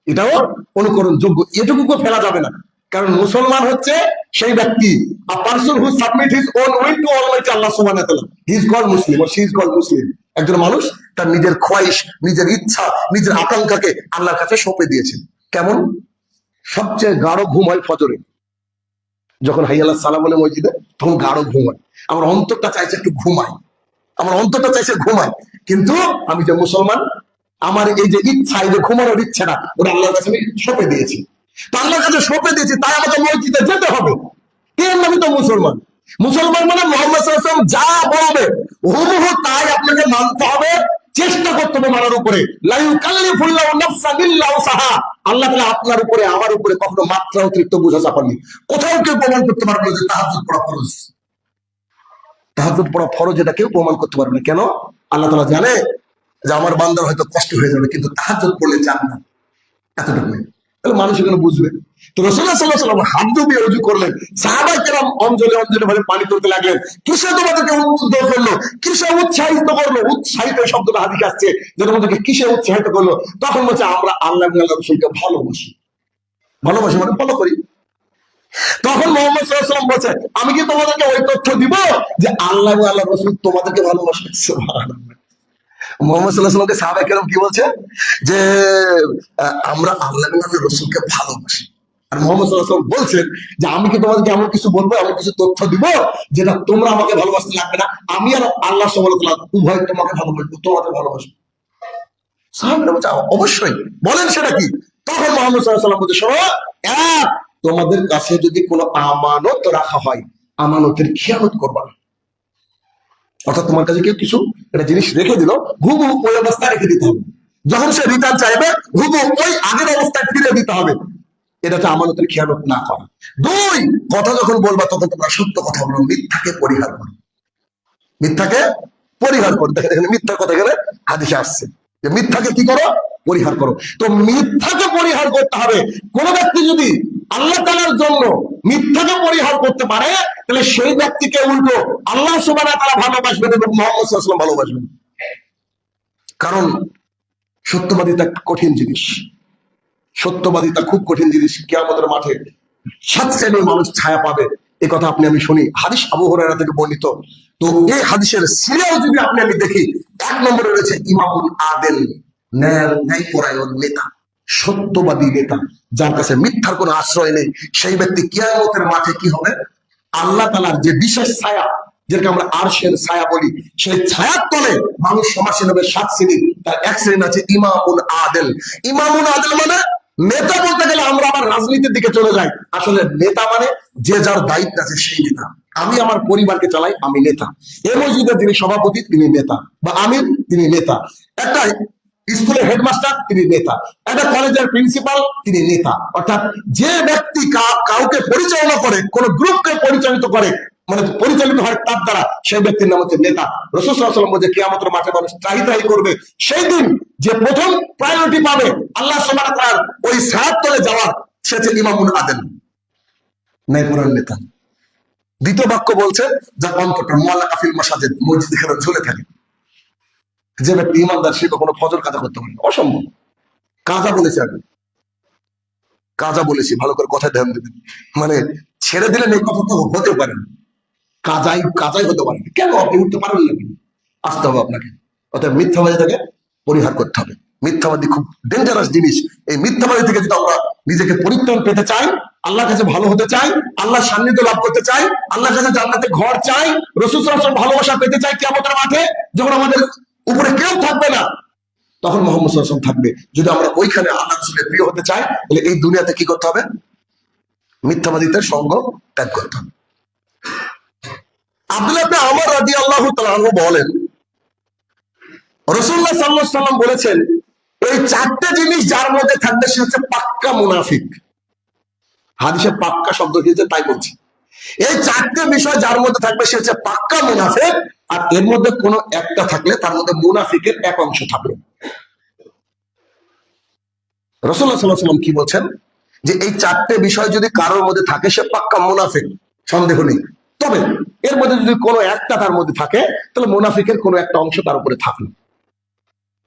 এটাও অনুকরণযোগ্য, এটুকুকে ফেলা যাবে না। কারণ মুসলমান হচ্ছে সেই ব্যক্তি, a person who submit his own will to Almighty Allah subhanahu wa ta'ala, he is called Muslim or she is called Muslim। একজন মানুষ তার নিজের খোয়াইশ, নিজের ইচ্ছা, নিজের আকাঙ্ক্ষাকে আল্লাহর কাছে সঁপে দিয়েছেন। কেমন? সবচেয়ে গাঢ় ঘুম হয় ফজরে, যখন হাইয়া আলাস সালাম বলে মসজিদে, তখন গাঢ় ঘুম হয়। আমার অন্তরটা চাইছে একটু ঘুমাই, আমার অন্তরটা চাইছে ঘুমাই, কিন্তু আমি যে মুসলমান, আমার এই যে ইচ্ছা, এই যে ঘুমানোর ইচ্ছাটা, ওটা আল্লাহর কাছে আমি সঁপে দিয়েছি। তো আল্লাহর কাছে সঁপে দিয়েছি, তাই আমাকে মসজিদে যেতে হবে। এর নামই তো মুসলমান। মুসলমান মানে মুহাম্মদ সাল্লাল্লাহু আলাইহি ওয়াসাল্লাম যা বলবে হুবহু তাই আপনাকে মানতে হবে, চেষ্টা করতে হবে মানার উপরে। লা ইউকাল্লিফুল্লাহু নাফসান ইল্লা উসাহা। আল্লাহ তাআলা আপনার উপরে, আমার উপরে কখনো মাত্রা অতিরিক্ত বোঝা চাপাননি। কোথাও কেউ প্রমাণ করতে পারবে না যে তাহাজ্জুদ পড়া ফরজ। তাহাজ্জুদ পড়া ফরজ, এটা কেউ প্রমাণ করতে পারবে না। কেন? আল্লাহ তাআলা জানে যে আমার বান্দার হয়তো কষ্ট হয়ে যাবে, কিন্তু তাহাজ্জুদ পড়লে জান্নাত, এতটুকু। তাহলে মানুষ এখানে বুঝবে। তো রাসূলুল্লাহ সাল্লাল্লাহু আলাইহি ওয়াসাল্লাম হাত ডুবিয়ে ওযু করলেন, সাহাবায়ে কেরাম অঞ্জলি অঞ্জলি ভাবে পানি তুলতে লাগলেন। কিসে তোমাদেরকে উদ্বুদ্ধ করলো? কিসে উৎসাহিত করলো? উৎসাহিত শব্দটা হাদিসে আসছে, যে তোমাদেরকে কিসে উৎসাহিত করলো? তখন বলছে, আমরা আল্লাহ এবং আল্লাহর রাসূলকে ভালোবাসি। ভালোবাসি মানে ফলো করি। তখন মুহাম্মদ সাল্লাল্লাহু আলাইহি ওয়াসাল্লাম বলছে, আমি কি তোমাদেরকে ওই তথ্য দিব যে আল্লাহ এবং আল্লাহর রাসূল তোমাদেরকে ভালোবাসে? সুবহানাল্লাহ। মুহাম্মদ সাল্লাল্লাহু আলাইহি ওয়াসাল্লামকে সাহাবায়ে কেরাম কি বলছে? যে আমরা আল্লাহ এবং আল্লাহর রাসূলকে ভালোবাসি। আর মুহাম্মদ সাল্লাল্লাহু আলাইহি ওয়াসাল্লাম বলছেন যে আমি কি তোমাদেরকে এমন কিছু বলবো, এমন কিছু তথ্য দিব যেটা তোমরা আমাকে ভালোবাসতে লাগবে না, আমি আর আল্লাহ সুবহানাহু ওয়া তাআলা উভয় তোমাকে ভালোবাসবো, তোমাকে ভালোবাসবো। সাহাবারা বলছে, অবশ্যই, বলেন সেটা কি? তখন মুহাম্মদ সাল্লাল্লাহু আলাইহি ওয়াসাল্লাম বলছে, শোনো, এক, তোমাদের কাছে যদি কোনো আমানত রাখা হয়, আমানতের খেয়ানত করবা না। অর্থাৎ তোমার কাছে কেউ কিছু একটা জিনিস রেখে দিল, হুবহু ওই অবস্থায় রেখে দিতে হবে। যখন সে রিটার্ন চাইবে, হুবহু ওই আগের অবস্থায় ফিরে দিতে হবে। এটাতে আমানতের খেয়ানত না করা। দুই, কথা যখন বলবা তখন তোমরা সত্য কথা বলো, মিথ্যাকে পরিহার করো, মিথ্যাকে পরিহার করো। দেখেন এখানে মিথ্যার কথা গেলে হাদিসে আসছে যে মিথ্যাকে কি করো, পরিহার করো। তো মিথ্যাকে পরিহার করতে হবে। কোন ব্যক্তি যদি আল্লাহ তাআলার জন্য মিথ্যাকে পরিহার করতে পারে, তাহলে সেই ব্যক্তিকে উল্টো আল্লাহ সুবহানাহু ওয়া তাআলা ভালোবাসবেন এবং মুহাম্মদ সাল্লাল্লাহু আলাইহি ওয়াসাল্লাম ভালোবাসবেন। কারণ সত্যবাদিতা কঠিন জিনিস, সত্যবাদিতা খুব কঠিন জিনিস। কিয়ামতের মাঠে 7 শ্রেণীর মানুষ ছায়া পাবে, এ কথা আপনি আমি শুনি, হাদিস আবু হুরায়রা থেকে বর্ণিত। তো এই হাদিসের সিরিয়াল যদি আপনি আমি দেখি, 1 নম্বরে রয়েছে ইমামুল আদেল, ন্যায়পরায়ণ নেতা, সত্যবাদী নেতা, যার কাছে মিথ্যার কোনো আশ্রয় নেই। সেই ব্যক্তি কিয়ামতের মাঠে কি হবে, আল্লাহ তাআলার যে বিশেষ ছায়া, যেটাকে আমরা আরশের ছায়া বলি, সেই ছায়ার তলে মানুষ সমাসীন হবে 7 শ্রেণী। তার 1 শ্রেণী আছে ইমামুল আদেল। ইমামুল আদেল মানে নেতা। বলতে গেলে আমরা আবার রাজনীতির দিকে চলে যাই। আসলে নেতা মানে যে যার দায়িত্ব আছে সেই নেতা। আমি আমার পরিবারকে চালাই, আমি নেতা। এই মসজিদের যিনি সভাপতি তিনি নেতা, বা আমির তিনি নেতা। একটা স্কুলের হেডমাস্টার তিনি নেতা, একটা কলেজের প্রিন্সিপাল তিনি নেতা। অর্থাৎ যে ব্যক্তি কাউকে পরিচালনা করে, কোন গ্রুপকে পরিচালিত করে, মানে পরিচালিত হয় তার দ্বারা, সেই ব্যক্তির নাম হচ্ছে নেতা। রাসূল সাল্লাল্লাহু আলাইহি ওয়াসাল্লাম বলেছেন কিয়ামতের মাঠে মানুষ চাহিদাই করবে, সেই দিন যে প্রথম প্রায়োরিটি পাবে আল্লাহ সুবহানাহু ওয়া তাআলার ওই ছায়ার তলে যাওয়ার, সে হচ্ছে ইমামুল আদেল, ন্যায়পরায়ণ নেতা। দ্বিতীয় বাক্য বলছে যার অন্তরটা মুআল্লাকা ফিল মাসাজিদ, মসজিদে এখানে ঝুলে থাকে। যে ব্যক্তি ইমানদার সে কখনো ফজর কাজা করতে পারে, অসম্ভব। কাজা বলেছি আগে, কাজা বলেছি, ভালো করে কথা ধ্যান দেবেন। মানে ছেড়ে দিলে এই কথা তো হতে পারে না, কাজাই কাজাই হতে পারে না। কেন আপনি উঠতে পারবেন না? আসতে হবে আপনাকে। অর্থাৎ মিথ্যাবাদীটাকে পরিহার করতে হবে। মিথ্যাবাদী খুব ডেঞ্জারাস জিনিস। এই মিথ্যাবাদী থেকে যদি আমরা নিজেকে পরিত্রাণ পেতে চাই, আল্লাহর কাছে ভালো হতে চাই, আল্লাহর সান্নিধ্য লাভ করতে চাই, আল্লাহর কাছে জান্নাতে ঘর চাই, রাসূল সাল্লাল্লাহু আলাইহি ওয়াসাল্লাম ভালোবাসা পেতে চাই, কিয়ামতের মাঠে যখন আমাদের উপরে কেউ থাকবে না, তখন মুহাম্মদ সাল্লাল্লাহু আলাইহি ওয়াসাল্লাম থাকবে। যদি আমরা ওইখানে আল্লাহ রাসূলের প্রিয় হতে চাই, তাহলে এই দুনিয়াতে কি করতে হবে? মিথ্যাবাদীদের সঙ্গ ত্যাগ করতে হবে। আব্দুল্লাহ ইবনে ওমর রাদিয়াল্লাহু তাআলা আনহু বলেন, রাসূলুল্লাহ সাল্লাল্লাহু আলাইহি ওয়াসাল্লাম বলেছেন, এই 4টে জিনিস যার মধ্যে থাকবে সে হচ্ছে পাক্কা মুনাফিক। হাদিসে পাক্কা শব্দ দিয়েছে তাই বলছি। এই 4টে বিষয় যার মধ্যে থাকবে সে হচ্ছে পাক্কা মুনাফিক। আর এর মধ্যে কোনো একটা থাকলে তার মধ্যে মুনাফিকের এক অংশ থাকবে। রাসূলুল্লাহ সাল্লাল্লাহু আলাইহি ওয়াসাল্লাম কি বলছেন, যে এই 4টে বিষয় যদি কারোর মধ্যে থাকে সে পাক্কা মুনাফিক, সন্দেহ নেই। তবে এর মধ্যে যদি কোনো একটা তার মধ্যে থাকে, তাহলে মুনাফিকের কোনো একটা অংশ তার উপরে থাকলো।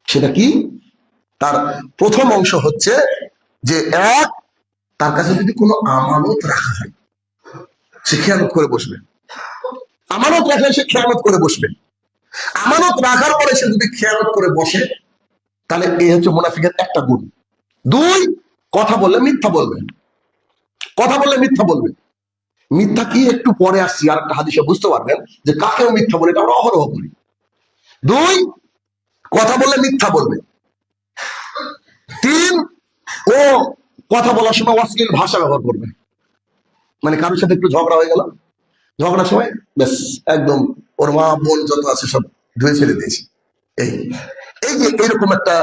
সেটা কি? তার প্রথম অংশ হচ্ছে যে তার কাছে যদি কোনো আমানত রাখা হয়, সে খেয়ানত করে বসবে। আমানত রাখলে সে খেয়ানত করে বসবে। আমানত রাখার পরে সে যদি খেয়ানত করে বসে, তাহলে এই হচ্ছে মুনাফিকের একটা গুণ। 2, কথা বললে মিথ্যা বলবে। কথা বললে মিথ্যা বলবে। মিথ্যা কি একটু পরে আসছি, আর একটা হাদিসে বুঝতে পারবেন যে কাকেও মিথ্যা বলে, এটা আমরা অহরহ করি। 2, কথা বললে মিথ্যা বলবে। 3, ও কথা বলার সময় অশ্লীল ভাষা ব্যবহার করবে। মানে কারোর সাথে একটু ঝগড়া হয়ে গেল, ঝগড়ার সময় ব্যাস একদম ওর মা বোন যত আছে সব ধুয়ে ছেড়ে দিয়েছে। এই এই যে এইরকম একটা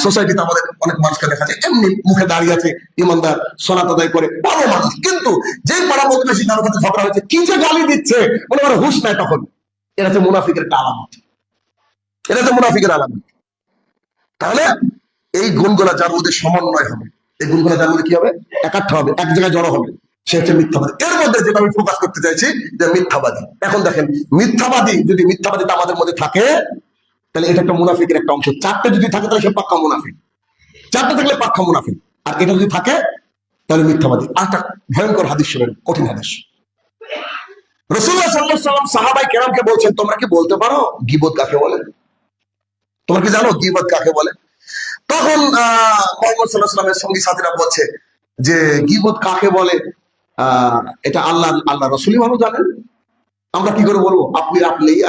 সোসাইটিতে আমাদের অনেক মানুষকে দেখা যায়, এমনি মুখে দাঁড়িয়ে আছে, ইমানদার, সালাত আদায় করে, ভালো মানুষ, কিন্তু যেই পাড়া প্রতিবেশী কারোর সাথে ঝগড়া হয়েছে, কি যে গালি দিচ্ছে, মনে করে হুঁশ নাই তখন। এটা হচ্ছে মুনাফিকের একটা আলামত। এটা হচ্ছে মুনাফিকের আলামত। তাহলে এই গুণগুলা যার মধ্যে সমন্বয় হবে, এই গুণগুলা যার মধ্যে কি হবে? একাত্ম হবে, এক জায়গায় জড়ো হবে, সে হচ্ছে মিথ্যাবাদী। এর মধ্যে যেটা আমি ফোকাস করতে চাইছি যে মিথ্যাবাদী। এখন দেখেন, মিথ্যাবাদী যদি মিথ্যাবাদীটা আমাদের মধ্যে থাকে, তাহলে এটা একটা মুনাফিকের একটা অংশ। 4টে যদি থাকে তাহলে সে পাক্কা মুনাফিক। 4টে থাকলে পাক্কা মুনাফিক। আর এটা যদি থাকে তাহলে মিথ্যাবাদী। আর একটা ভয়ঙ্কর হাদিস শুনেন, কঠিন হাদিস। রাসূলুল্লাহ সাল্লাল্লাহু আলাইহি ওয়াসাল্লাম সাহাবায়ে কেরামকে বলছেন, তোমরা কি বলতে পারো গীবত কাকে বলে? তোমরা কি জানো গীবত কাকে বলে? তখন মুহাম্মদ সাল্লাল্লাহু আলাইহি ওয়াসাল্লামের সঙ্গী সাথীরা বলছে যে গীবত কাকে বলে এটা আল্লাহ রাসূলই ভালো জানেন, আমরা কি করে বলবো? আপনি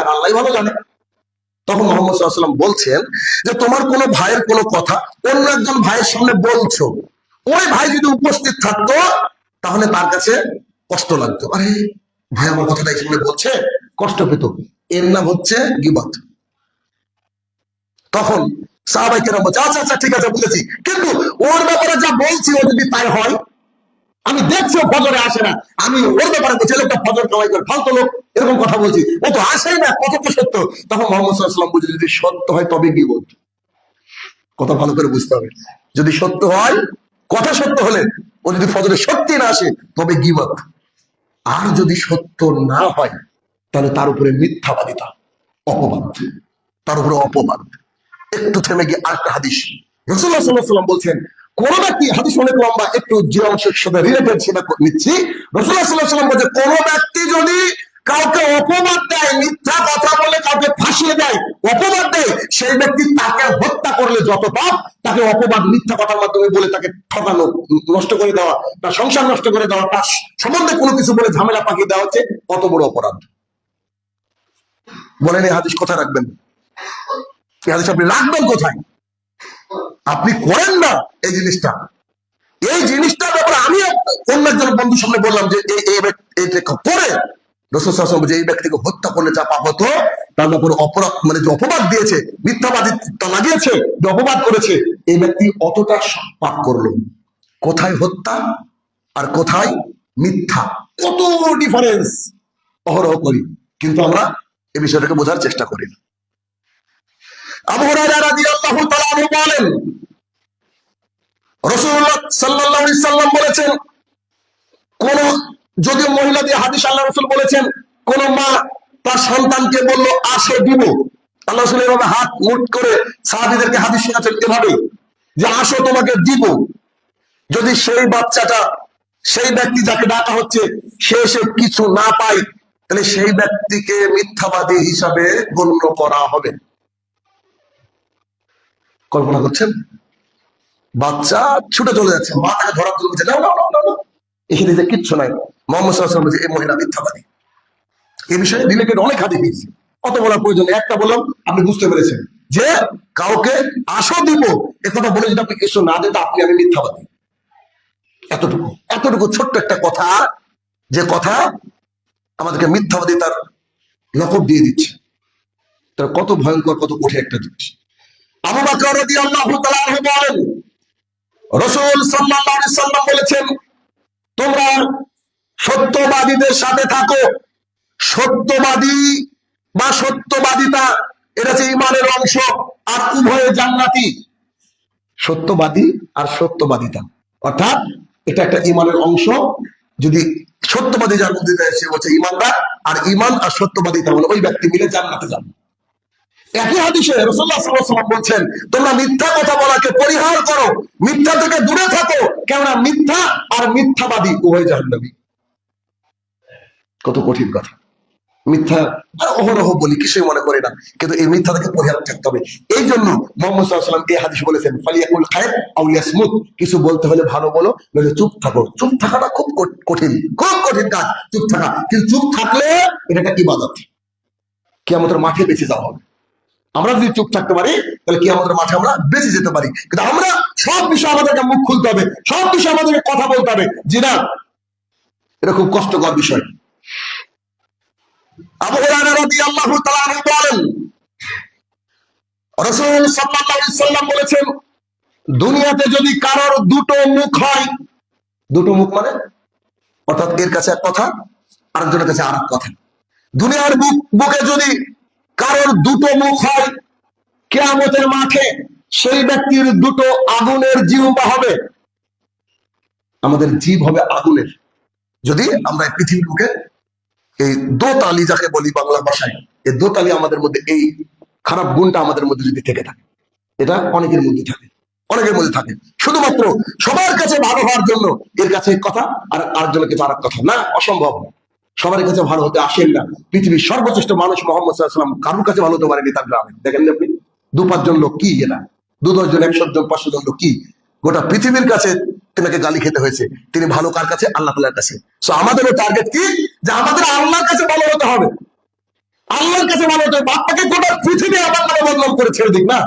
আর আল্লাহই ভালো জানেন। তখন মুহাম্মদ সাল্লাল্লাহু আলাইহি ওয়াসাল্লাম বলছেন যে তোমার কোনো ভাইয়ের কোনো কথা অন্য একজন ভাইয়ের সামনে বলছো, ওই ভাই যদি উপস্থিত থাকতো তাহলে তার কাছে কষ্ট লাগতো। আরে ভাই আমার কথাটা এই সামনে বলছে, কষ্ট পেত। এর নাম হচ্ছে গীবত। তখন সাহাবায়ে কেরাম বলছে, আচ্ছা আচ্ছা ঠিক আছে বুঝেছি, কিন্তু ওর ব্যাপারে যা বলছি ও যদি তাই হয়, আমি দেখছি ও ফজরে আসে না, আমি ওর ব্যাপারে বলছি লোকটা ফজর কামাই করে ফালতু লোক, এরকম কথা বলছি, ও তো আসেই না, কত তো সত্য। তখন মোহাম্মদ সাল্লাল্লাহু আলাইহি ওয়াসাল্লাম বুঝে যদি সত্য হয় তবে কি বলতো, কথা ভালো করে বুঝতে হবে। যদি সত্য হয়, কথা সত্য হলে, ও যদি ফজরে সত্যি না আসে তবে গীবত। আর যদি সত্য না হয় তাহলে তার উপরে মিথ্যাবাদিতা, অপবাদ, তার উপরে অপবাদ। একটু থেমে গিয়ে আরেকটা হাদিস, রাসূলুল্লাহ সাল্লাল্লাহু আলাইহি ওয়াসাল্লাম বলছেন, কোন ব্যক্তি, হাদিস অনেক লম্বা, একটু যে অংশের সাথে রিলেটেড সেটা নিচ্ছি। রাসূলুল্লাহ সাল্লাল্লাহু আলাইহি ওয়াসাল্লাম বলছেন, কোন ব্যক্তি যদি কাউকে অপবাদ দেয়, মিথ্যা কথা বলে কাউকে ফাঁসিয়ে দেয়, অপবাদ দেয়, সেই ব্যক্তি তাকে হত্যা করলে যত পাপ, তাকে অপবাদ মিথ্যা কথার মাধ্যমে বলে তাকে ঠকানো, নষ্ট করে দেওয়া, তার সংসার নষ্ট করে দেওয়া, তার সম্বন্ধে কোনো কিছু বলে ঝামেলা পাকিয়ে দেওয়া হচ্ছে কত বড় অপরাধ। বলেন এই হাদিস কোথায় রাখবেন? এই হাদিস আপনি রাখবেন কোথায়? আপনি করেন না এই জিনিসটা। এই জিনিসটার ব্যাপারে আমি অন্য একজন বন্ধুর সামনে বললাম যে এইটা করে রাসূল সাল্লাল্লাহু আলাইহি ওয়াসাল্লাম যে এই ব্যক্তিকে হত্যা করলে যা পাপ হতো, তার ব্যাপারে অপরাধ, মানে যে অপবাদ দিয়েছে, মিথ্যাবাদিতা লাগিয়েছে, যে অপবাদ করেছে, এই ব্যক্তি অতটা পাপ করলো। কোথায় হত্যা আর কোথায় মিথ্যা, কত ডিফারেন্স অহরহ করি, কিন্তু আমরা এই বিষয়টাকে বোঝার চেষ্টা করি না। আবু হুরায়রা রাদিয়াল্লাহু তাআলা আনহু বলেন, রাসূলুল্লাহ সাল্লাল্লাহু আলাইহি সাল্লাম বলেছেন, কোন, যদিও মহিলা দিয়ে হাদিস, আল্লাহ রাসূল বলেছেন, কোন মা তার সন্তানকে বলল আসো দিব, আল্লাহ রাসূল এভাবে হাত মুঠ করে সাহাবীদেরকে হাদিস শোনাচ্ছেন এভাবে যে আসো তোমাকে দিব, যদি সেই বাচ্চাটা, সেই ব্যক্তি যাকে ডাকা হচ্ছে, সে কিছু না পায়, তাহলে সেই ব্যক্তিকে মিথ্যাবাদী হিসাবে গণ্য করা হবে। কল্পনা করছেন? বাচ্চা ছুটে চলে যাচ্ছে, মা তাকে ধরার জন্য বলছে না না না না, এখানে যে কিচ্ছু নাই। মুহাম্মদ সাল্লাল্লাহু আলাইহি ওয়াসাল্লাম বলছে এই মহিলা মিথ্যাবাদী। এই বিষয়ে রিলেটেড অনেক হাদিস দিয়েছে, অত বলার প্রয়োজন নেই, একটা বললাম আপনি বুঝতে পেরেছেন যে কাউকে আসো দিব এ কথা বলে যদি আপনি কিছু না দেন, আপনি আমি মিথ্যাবাদী। এতটুকু, এতটুকু ছোট্ট একটা কথা, যে কথা আমাদেরকে মিথ্যাবাদী তার লকব দিয়ে দিচ্ছে, তার কত ভয়ঙ্কর, কত কঠিন একটা জিনিস। আবু বকর রাদিয়াল্লাহু তাআলা আনহু বলেন, রাসূল সাল্লাল্লাহু আলাইহি সাল্লাম বলেছেন, তোমরা সত্যবাদীদের সাথে থাকো। সত্যবাদী বা সত্যবাদিতা, এটা হচ্ছে ইমানের অংশ, আর উভয়ে জান্নাতি। সত্যবাদী আর সত্যবাদিতা, অর্থাৎ এটা একটা ইমানের অংশ। যদি সত্যবাদী যার মধ্যে সে হচ্ছে ইমানদার, আর ইমান আর সত্যবাদিতা হলো ওই ব্যক্তি মিলে জান্নাতে যাবে। একই হাদিসে রাসূলুল্লাহ সাল্লাল্লাহু আলাইহি ওয়াসাল্লাম বলছেন, তোমরা মিথ্যা কথা বলাকে পরিহার করো, মিথ্যা থেকে দূরে থাকো, কেননা মিথ্যা আর মিথ্যাবাদী উভয় জাহান্নামী। কত কঠিন কথা। মিথ্যা আর অহরহ বলি, কিছুই মনে করি না, কিন্তু এই মিথ্যা থেকে পরিহার থাকতে হবে। এই জন্য মুহাম্মদ সাল্লাল্লাহু আলাইহি ওয়াসাল্লাম এই হাদিস বলেছেন, ফালিয়াকুল খায়র আও লিয়াসমুত, কিছু বলতে হলে ভালো বলো, নইলে চুপ থাকো। চুপ থাকাটা খুব কঠিন, খুব কঠিন কাজ চুপ থাকা, কিন্তু চুপ থাকলে এটা একটা ইবাদত, কিয়ামতের মাঠে বেঁচে যাওয়া হবে। আমরা যদি চুপ থাকতে পারি তাহলে কিয়ামতের মাঠে আমরা বেঁচে যেতে পারি, কিন্তু আমরা সব বিষয়ে আমাদেরকে মুখ খুলতে হবে, সব বিষয়ে আমাদেরকে কথা বলতে হবে, জি না, এটা খুব কষ্টকর বিষয়। আবু হুরায়রা রাদিয়াল্লাহু তাআলা আনহু বলেন, রাসূল সাল্লাল্লাহু আলাইহি সাল্লাম বলেছেন, দুনিয়াতে যদি কারোর দুটো মুখ হয়, দুটো মুখ মানে অর্থাৎ এর কাছে এক কথা, আরেকজনের কাছে আরেক কথা, দুনিয়ার বুকে যদি কারোর দুটো মুখ হয়, কিয়ামতের মাঠে সেই ব্যক্তির দুটো আগুনের জিহ্বা হবে। আমাদের জীব হবে আগুনের, যদি আমরা পৃথিবীর বুকে এই দোতালি যাকে বলি বাংলা ভাষায়, এই দোতালি আমাদের মধ্যে, এই খারাপ গুণটা আমাদের মধ্যে যদি থেকে থাকে, এটা অনেকের মধ্যে থাকে, অনেকের মধ্যে থাকে, শুধুমাত্র সবার কাছে ভালো হওয়ার জন্য এর কাছে এক কথা আর আরেকজনের কাছে আরেক কথা, না, অসম্ভব। সবার কাছে ভালো হতে আসেন না। পৃথিবীর সর্বশ্রেষ্ঠ মানুষ মুহাম্মদ সাল্লাল্লাহু আলাইহি ওয়াসাল্লাম কারোর কাছে ভালো হতে পারেনি তার গ্রামে। দেখেন আপনি, 2-5 জন লোক কি, এরা 2-10 জন, 100 জন, 500 জন লোক কি, গোটা পৃথিবীর কাছে তিনাকে গালি খেতে হয়েছে। তিনি ভালো কার কাছে? আল্লাহ তাআলার কাছে। সো আমাদেরও টার্গেট কি, যে আমাদের আল্লাহর কাছে ভালো হতে হবে, আল্লাহর কাছে ভালো হতে হবে। বাপ্পাকে গোটা পৃথিবী আমার নামে বদনাম করে ছেড়ে দিক না,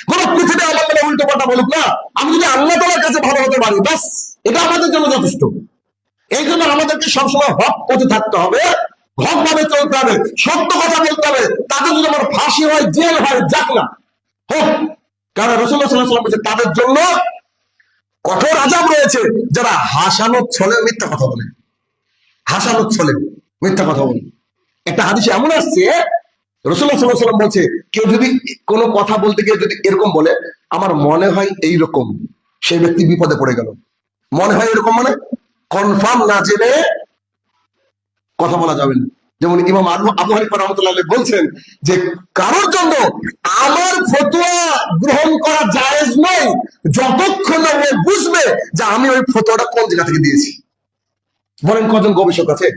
গোটা পৃথিবী আমার নামে উল্টো পাল্টা বলুক না, আমি যদি আল্লাহ তাআলার কাছে ভালো হতে পারি, বাস এটা আমাদের জন্য যথেষ্ট। এই জন্য আমাদেরকে সবসময় হক পথে থাকতে হবে, হক ভাবে চলতে হবে, সত্য কথা বলতে হবে। তাদের যদি আমার ফাঁসি হয়, জেল হয়, যাক না হোক, কারণ রাসূলুল্লাহ সাল্লাল্লাহু আলাইহি ওয়াসাল্লাম বলেছেন, তাদের জন্য কঠোর আযাব রয়েছে যারা হাসানোর ছলে মিথ্যা কথা বলে, হাসানোর ছলে মিথ্যা কথা বলে। একটা হাদিসে এমন আসছে, রাসূলুল্লাহ সাল্লাল্লাহু আলাইহি ওয়াসাল্লাম বলছে, কেউ যদি কোনো কথা বলতে গিয়ে যদি এরকম বলে, আমার মনে হয় এইরকম, সেই ব্যক্তি বিপদে পড়ে গেল। মনে হয় এরকম মানে কনফার্ম না জেনে কথা বলা যাবে না। যেমন ইমাম আবু হানিফা রাহমাতুল্লাহ আলাইহি বলছেন যে কারোর জন্য আমার ফতোয়া গ্রহণ করা জায়েজ নয় যতক্ষণ না ও বুঝবে যে আমি ওই ফতোয়াটা কোন জায়গা থেকে দিয়েছি। বলেন কজন গবেষক আছে?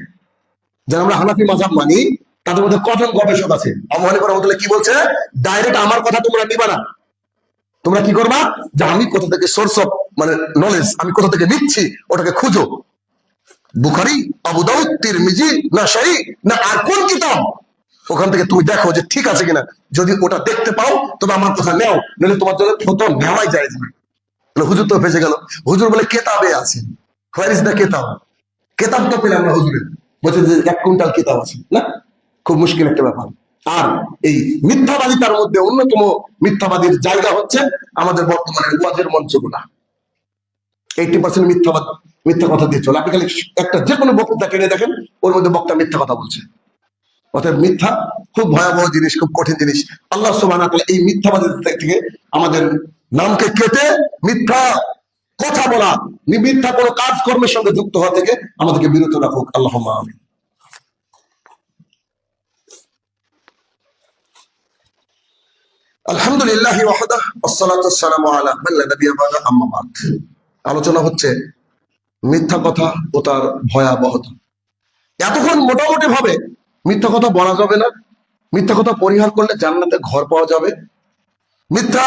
যারা আমরা হানাফি মাযহাব মানি তাদের মধ্যে কজন গবেষক আছে? আবু হানিফা রাহমাতুল্লাহ কি বলছে? ডাইরেক্ট আমার কথা তোমরা নিবা না, তোমরা কি করবা, যে আমি কোথা থেকে সোর্স অফ মানে নলেজ আমি কোথা থেকে নিচ্ছি ওটাকে খুঁজো। বুখারী, আবু দাউদ, তিরমিজি, নাসাঈ না আর কোন কিতাব, ওখান থেকে তুমি দেখো যে ঠিক আছে কিনা। যদি ওটা দেখতে পাও তবে আমার কথা নেও, নইলে তোমার জন্য ফতোয়া নেওয়াই যায় না। হুজুর তো ফেসে গেল। হুজুর বলে কেতাবে আছে, হোয়ার ইজ দ্য কেতাব? কেতাব তো পেলাম না হুজুরের, বলছে যে 1 কুইন্টাল কেতাব আছে না। খুব মুশকিল একটা ব্যাপার। আর এই মিথ্যাবাদিতার মধ্যে অন্যতম মিথ্যাবাদীর জায়গা হচ্ছে আমাদের বর্তমানের ওয়াজের মঞ্চগুলা। 80% মিথ্যাবাদ, মিথ্যা কথা দিয়ে চলে। আপনি খালি একটা যে কোনো বক্তৃতা টেনে দেখেন, ওর মধ্যে বক্তা মিথ্যা কথা বলছে। অর্থাৎ মিথ্যা খুব ভয়াবহ জিনিস, খুব কঠিন জিনিস। আল্লাহ সুবহানাহু ওয়া তাআলা এই মিথ্যাবাদীদের থেকে আমাদের নামকে কেটে মিথ্যা কথা বলা, মিথ্যা কোনো কাজকর্মের সঙ্গে যুক্ত হওয়া থেকে আমাদেরকে বিরত রাখুক। আল্লাহুম্মা আমিন। আলহামদুলিল্লাহি ওয়াহদাহ ওয়াসসালাতু ওয়াসসালামু আলা মান লা নাবিয়্যা বা'দা, আম্মা বা'দ। আলোচনা হচ্ছে মিথ্যা কথা ও তার ভয়াবহতা। এতক্ষণ মোটামুটি ভাবে মিথ্যা কথা বলা যাবে না, মিথ্যা কথা পরিহার করলে জান্নাতে ঘর পাওয়া যাবে। মিথ্যা